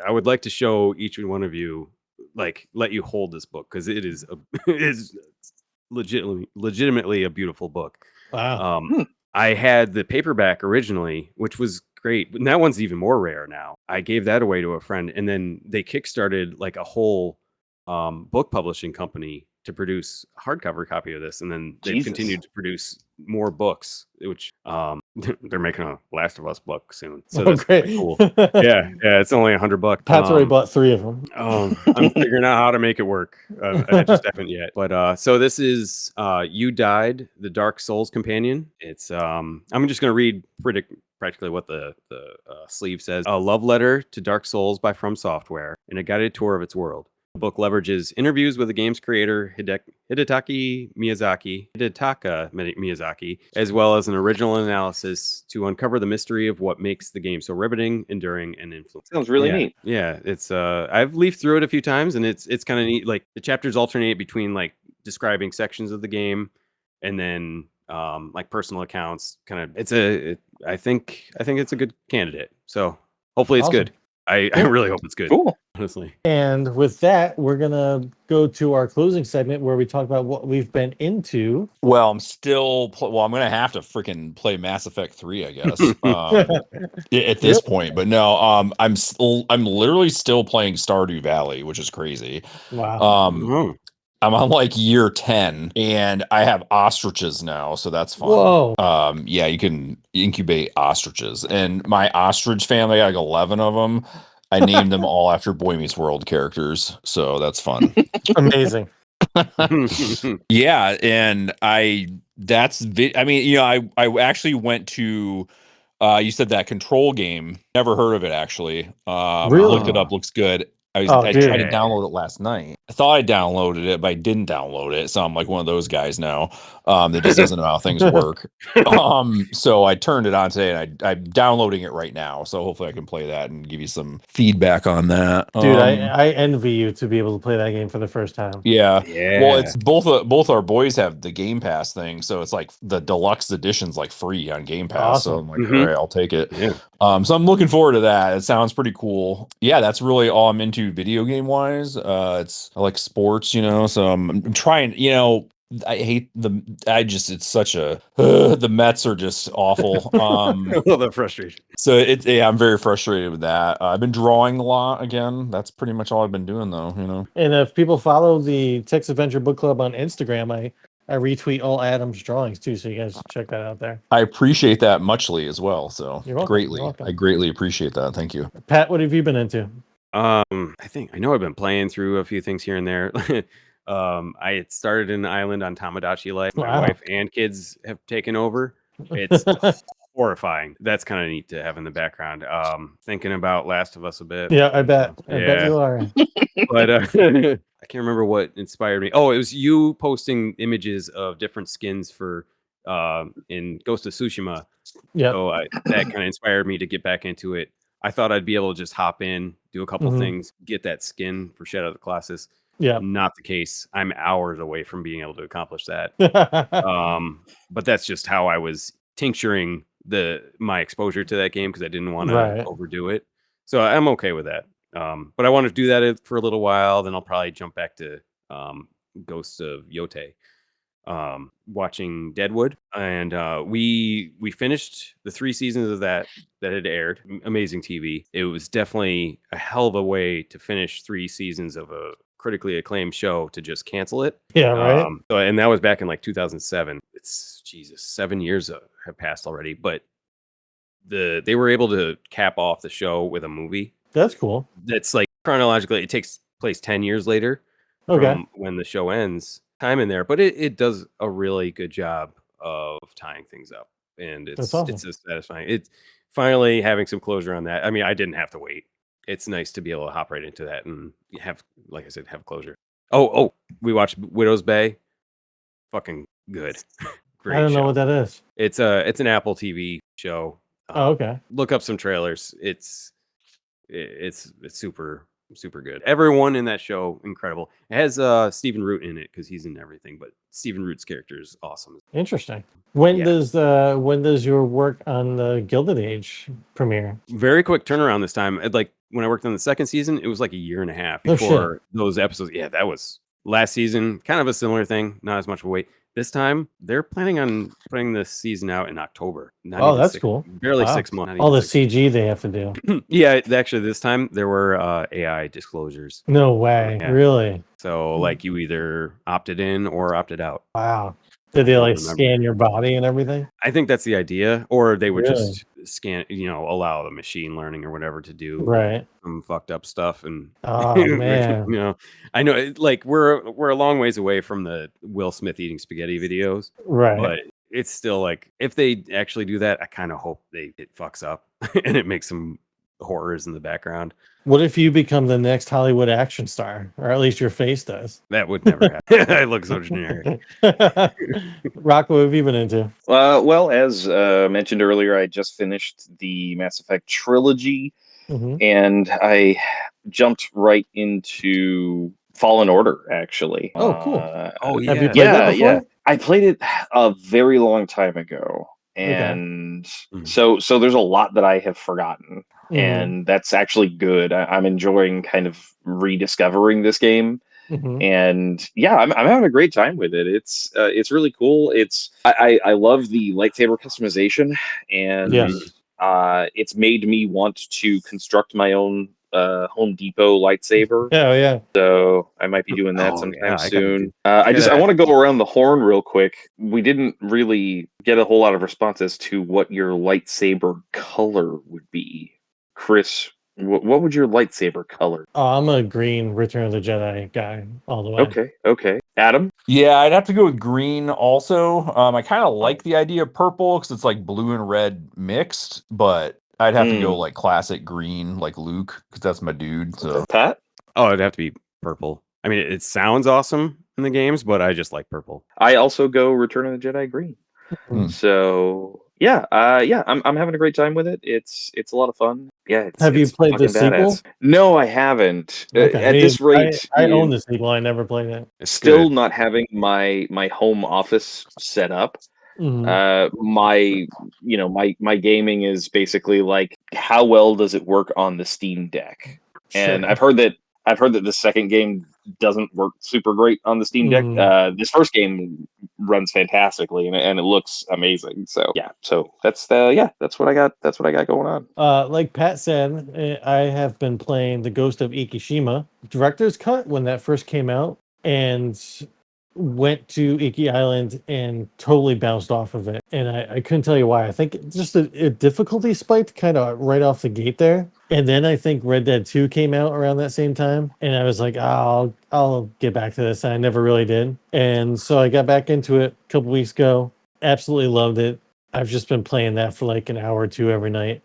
would like to show each one of you, like, let you hold this book because it is legitimately a beautiful book. Wow. I had the paperback originally, which was great, but that one's even more rare now. I gave that away to a friend, and then they kickstarted like a whole book publishing company to produce a hardcover copy of this, and then they've continued to produce more books, which They're making a Last of Us book soon, so Oh, that's great. cool. Yeah, it's only $100. Pat's already bought 3 of them. I'm figuring out how to make it work. I just haven't yet. But so this is You Died, the Dark Souls Companion. It's I'm just gonna read practically what the sleeve says. A love letter to Dark Souls by From Software and a guided tour of its world. The book leverages interviews with the game's creator, Hidetaka Miyazaki, as well as an original analysis to uncover the mystery of what makes the game so riveting, enduring, and influential. Sounds really neat. Yeah, it's I've leafed through it a few times, and it's kind of neat. Like the chapters alternate between like describing sections of the game, and then like personal accounts. I think it's a good candidate. So hopefully it's Awesome. good. I really hope it's good. Cool. Honestly. And with that, we're going to go to our closing segment where we talk about what we've been into. Well, I'm still. I'm gonna have to freaking play Mass Effect 3, I guess. At this point, but no. I'm literally still playing Stardew Valley, which is crazy. Wow. I'm on like year 10 and I have ostriches now, so that's fun. Whoa. Yeah, you can incubate ostriches. And my ostrich family, I got like 11 of them. I named them all after Boy Meets World characters, so that's fun. Amazing. Yeah, and I mean, you know, I actually went to you said that Control game. Never heard of it actually. Really? Looked it up, looks good. I tried to download it last night. I thought I downloaded it, but I didn't download it. So I'm like one of those guys now that just doesn't know how things work. So I turned it on today and I'm downloading it right now. So hopefully I can play that and give you some feedback on that. Dude, I envy you to be able to play that game for the first time. Yeah. Well, it's both our boys have the Game Pass thing, so it's like the deluxe edition's like free on Game Pass. Awesome. So I'm like, all right, I'll take it. Yeah. So I'm looking forward to that. It sounds pretty cool. Yeah, that's really all I'm into video game wise. I like sports, you know, so I'm trying, you know, it's such a the Mets are just awful. A little bit frustration. So I'm very frustrated with that. I've been drawing a lot again. That's pretty much all I've been doing though, you know. And if people follow the Text Adventure Book Club on Instagram, I retweet all Adam's drawings too, so you guys check that out there. I appreciate that muchly as well. So You're welcome. Greatly. You're welcome. I greatly appreciate that. Thank you. Pat, what have you been into? I know I've been playing through a few things here and there. I had started an island on Tamagotchi Life. My wife and kids have taken over. It's horrifying. That's kind of neat to have in the background. Thinking about Last of Us a bit. Yeah, I bet. I bet you are. But I can't remember what inspired me. Oh, it was you posting images of different skins for in Ghost of Tsushima. Yeah. So that kind of inspired me to get back into it. I thought I'd be able to just hop in, do a couple things, get that skin for Shadow of the Colossus. Yeah. Not the case. I'm hours away from being able to accomplish that. But that's just how I was tincturing my exposure to that game because I didn't want to overdo it. So I'm okay with that. But I want to do that for a little while. Then I'll probably jump back to Ghosts of Yote. Watching Deadwood, and we finished the 3 seasons of that had aired. Amazing TV. It was definitely a hell of a way to finish 3 seasons of a critically acclaimed show to just cancel it. Yeah, right. And that was back in like 2007. It's 7 years have passed already, but they were able to cap off the show with a movie. That's cool. That's like chronologically, it takes place 10 years later from when the show ends. Time in there, but it does a really good job of tying things up, and it's just satisfying. It's finally having some closure on that. I mean, I didn't have to wait. It's nice to be able to hop right into that and have, like I said, have closure. Oh, we watched Widow's Bay. Fucking good. Great. I don't know what that is. It's an Apple TV show. Okay. Look up some trailers. It's super good. Everyone in that show, incredible. It has Stephen Root in it because he's in everything, but Stephen Root's character is awesome. Interesting. When does your work on the Gilded Age premiere? Very quick turnaround this time. Like when I worked on the 2nd season, it was like a year and a half before those episodes. Yeah, that was last season. Kind of a similar thing. Not as much of a wait. This time, they're planning on putting this season out in October. That's cool. Barely 6 months. All the CG they have to do. Yeah, actually, this time there were AI disclosures. No way. Yeah. Really? So, like, you either opted in or opted out. Wow. Did they don't like remember. scan your body and everything? I think that's the idea, or they would Really? just scan, allow the machine learning or whatever to do Right. some fucked up stuff. And Oh man. I know like we're a long ways away from the Will Smith eating spaghetti videos, Right. but it's still like if they actually do that, I kind of hope it fucks up and it makes some horrors in the background. What if you become the next Hollywood action star, or at least your face does? That would never happen. I look so generic. Rock, what have you been into? Well, as mentioned earlier, I just finished the Mass Effect trilogy, and I jumped right into Fallen Order. Actually, Oh, cool. Have you played that before? Yeah. I played it a very long time ago, and so there's a lot that I have forgotten, and that's actually good. I'm enjoying kind of rediscovering this game. And yeah, I'm having a great time with it. It's really cool. I love the lightsaber customization, and Yes. it's made me want to construct my own Home Depot lightsaber. Oh yeah. So I might be doing that Oh, sometime yeah, I gotta soon. do- I want to go around the horn real quick. We didn't really get a whole lot of response as to what your lightsaber color would be, Chris. What would your lightsaber color? Oh, I'm a green Return of the Jedi guy all the way. Okay. Adam? Yeah, I'd have to go with green also. I kind of like the idea of purple because it's like blue and red mixed, but I'd have to go like classic green, like Luke, because that's my dude. So Pat? Oh, it'd have to be purple. I mean, it sounds awesome in the games, but I just like purple. I also go Return of the Jedi green. So yeah, I'm having a great time with it. It's a lot of fun. Yeah, Have you it's played the fucking badass. sequel? No, I haven't. Okay. At this rate, I own the sequel. I never played it. It's still good. not having my home office set up. My gaming is basically like, how well does it work on the Steam Deck? And I've heard that the second game doesn't work super great on the Steam Deck. This first game runs fantastically, and it looks amazing. So yeah, that's what I got. That's what I got going on. Like Pat said, I have been playing The Ghost of Ikishima director's cut when that first came out, and went to Iki Island and totally bounced off of it. And I couldn't tell you why. I think just a difficulty spiked kind of right off the gate there. And then I think Red Dead 2 came out around that same time. And I was like, I'll get back to this. And I never really did. And so I got back into it a couple weeks ago. Absolutely loved it. I've just been playing that for like an hour or two every night.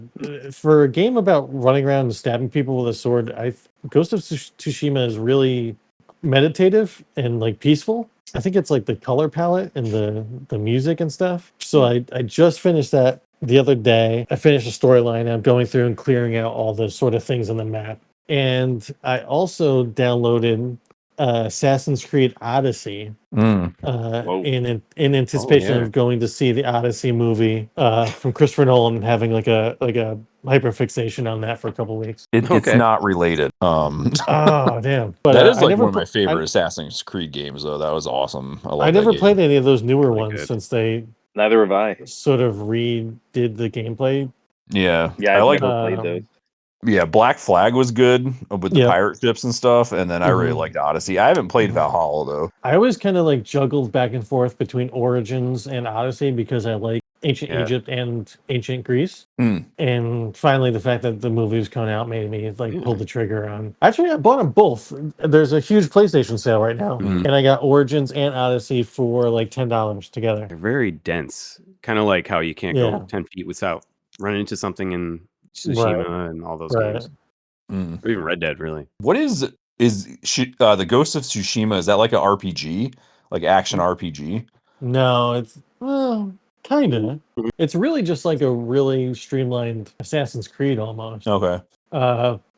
For a game about running around and stabbing people with a sword, Ghost of Tsushima is really meditative and like peaceful. I think it's like the color palette and the music and stuff. So I just finished that the other day. I finished the storyline. I'm going through and clearing out all the sort of things on the map. And I also downloaded Assassin's Creed Odyssey in anticipation of going to see the Odyssey movie from Christopher Nolan and having like a hyperfixation on that for a couple weeks. It's not related. Oh damn! But that is I like never one of my favorite Assassin's Creed games, though. That was awesome. I never that played game. any of those newer Really ones good. since they Neither have I. sort of redid the gameplay. Yeah, Yeah, I I've never played those. Yeah, Black Flag was good with the Yep. pirate ships and stuff, and then I really liked Odyssey. I haven't played Valhalla though. I always kind of like juggled back and forth between Origins and Odyssey because I like ancient Egypt and ancient Greece. And finally, the fact that the movie was coming out made me like pull the trigger on. Actually, I bought them both. There's a huge PlayStation sale right now, and I got Origins and Odyssey for like $10 together. They're very dense, kind of like how you can't go 10 feet without running into something in Tsushima and all those games. Or even Red Dead, really. What is the Ghost of Tsushima? Is that like an RPG, like action RPG? No, it's kind of. It's really just like a really streamlined Assassin's Creed almost. Okay.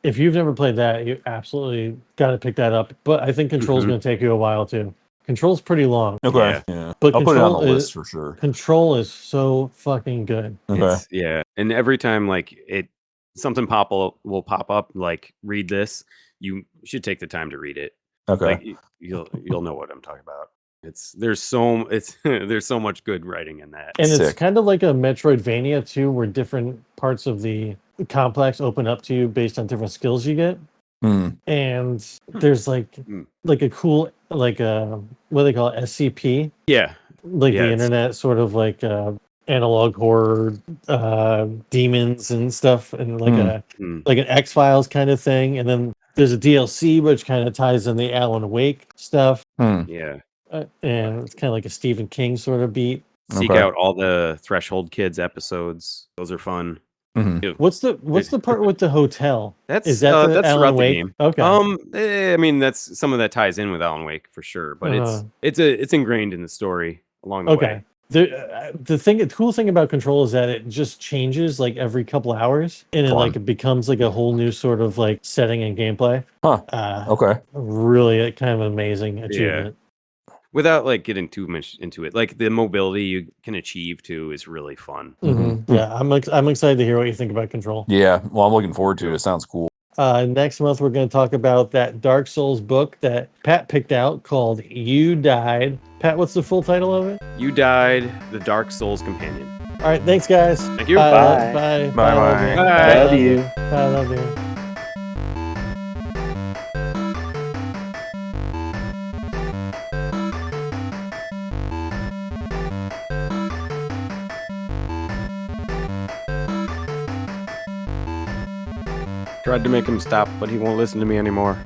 If you've never played that, you absolutely got to pick that up. But I think Control's going to take you a while too. Control's pretty long. Okay. Yeah. But I'll put it on the list for sure. Control is so fucking good. Okay. And every time like something will pop up, like read this, you should take the time to read it. Okay. Like you'll know what I'm talking about. There's so much good writing in that. And it's kind of like a Metroidvania too, where different parts of the complex open up to you based on different skills you get. And there's like a cool what do they call it, SCP? Yeah. the internet, sort of like analog horror demons and stuff, and like like an X-Files kind of thing. And then there's a DLC which kind of ties in the Alan Wake stuff. Yeah. And it's kind of like a Stephen King sort of beat. Seek out all the Threshold Kids episodes. Those are fun. What's the part with the hotel? Is that the Alan Wake game? Okay. I mean, that's some of that ties in with Alan Wake for sure, but it's ingrained in the story along the way. The cool thing about Control is that it just changes like every couple hours, and it becomes like a whole new sort of like setting and gameplay. Really kind of an amazing achievement. Without like getting too much into it, like the mobility you can achieve too is really fun. Yeah, I'm excited to hear what you think about Control. Yeah, well, I'm looking forward to it. It sounds cool. Next month we're going to talk about that Dark Souls book that Pat picked out called You Died. Pat, what's the full title of it? You Died, the Dark Souls Companion. All right, thanks guys. Thank you. Bye. Bye. Bye. Love you. I love you. Tried to make him stop, but he won't listen to me anymore.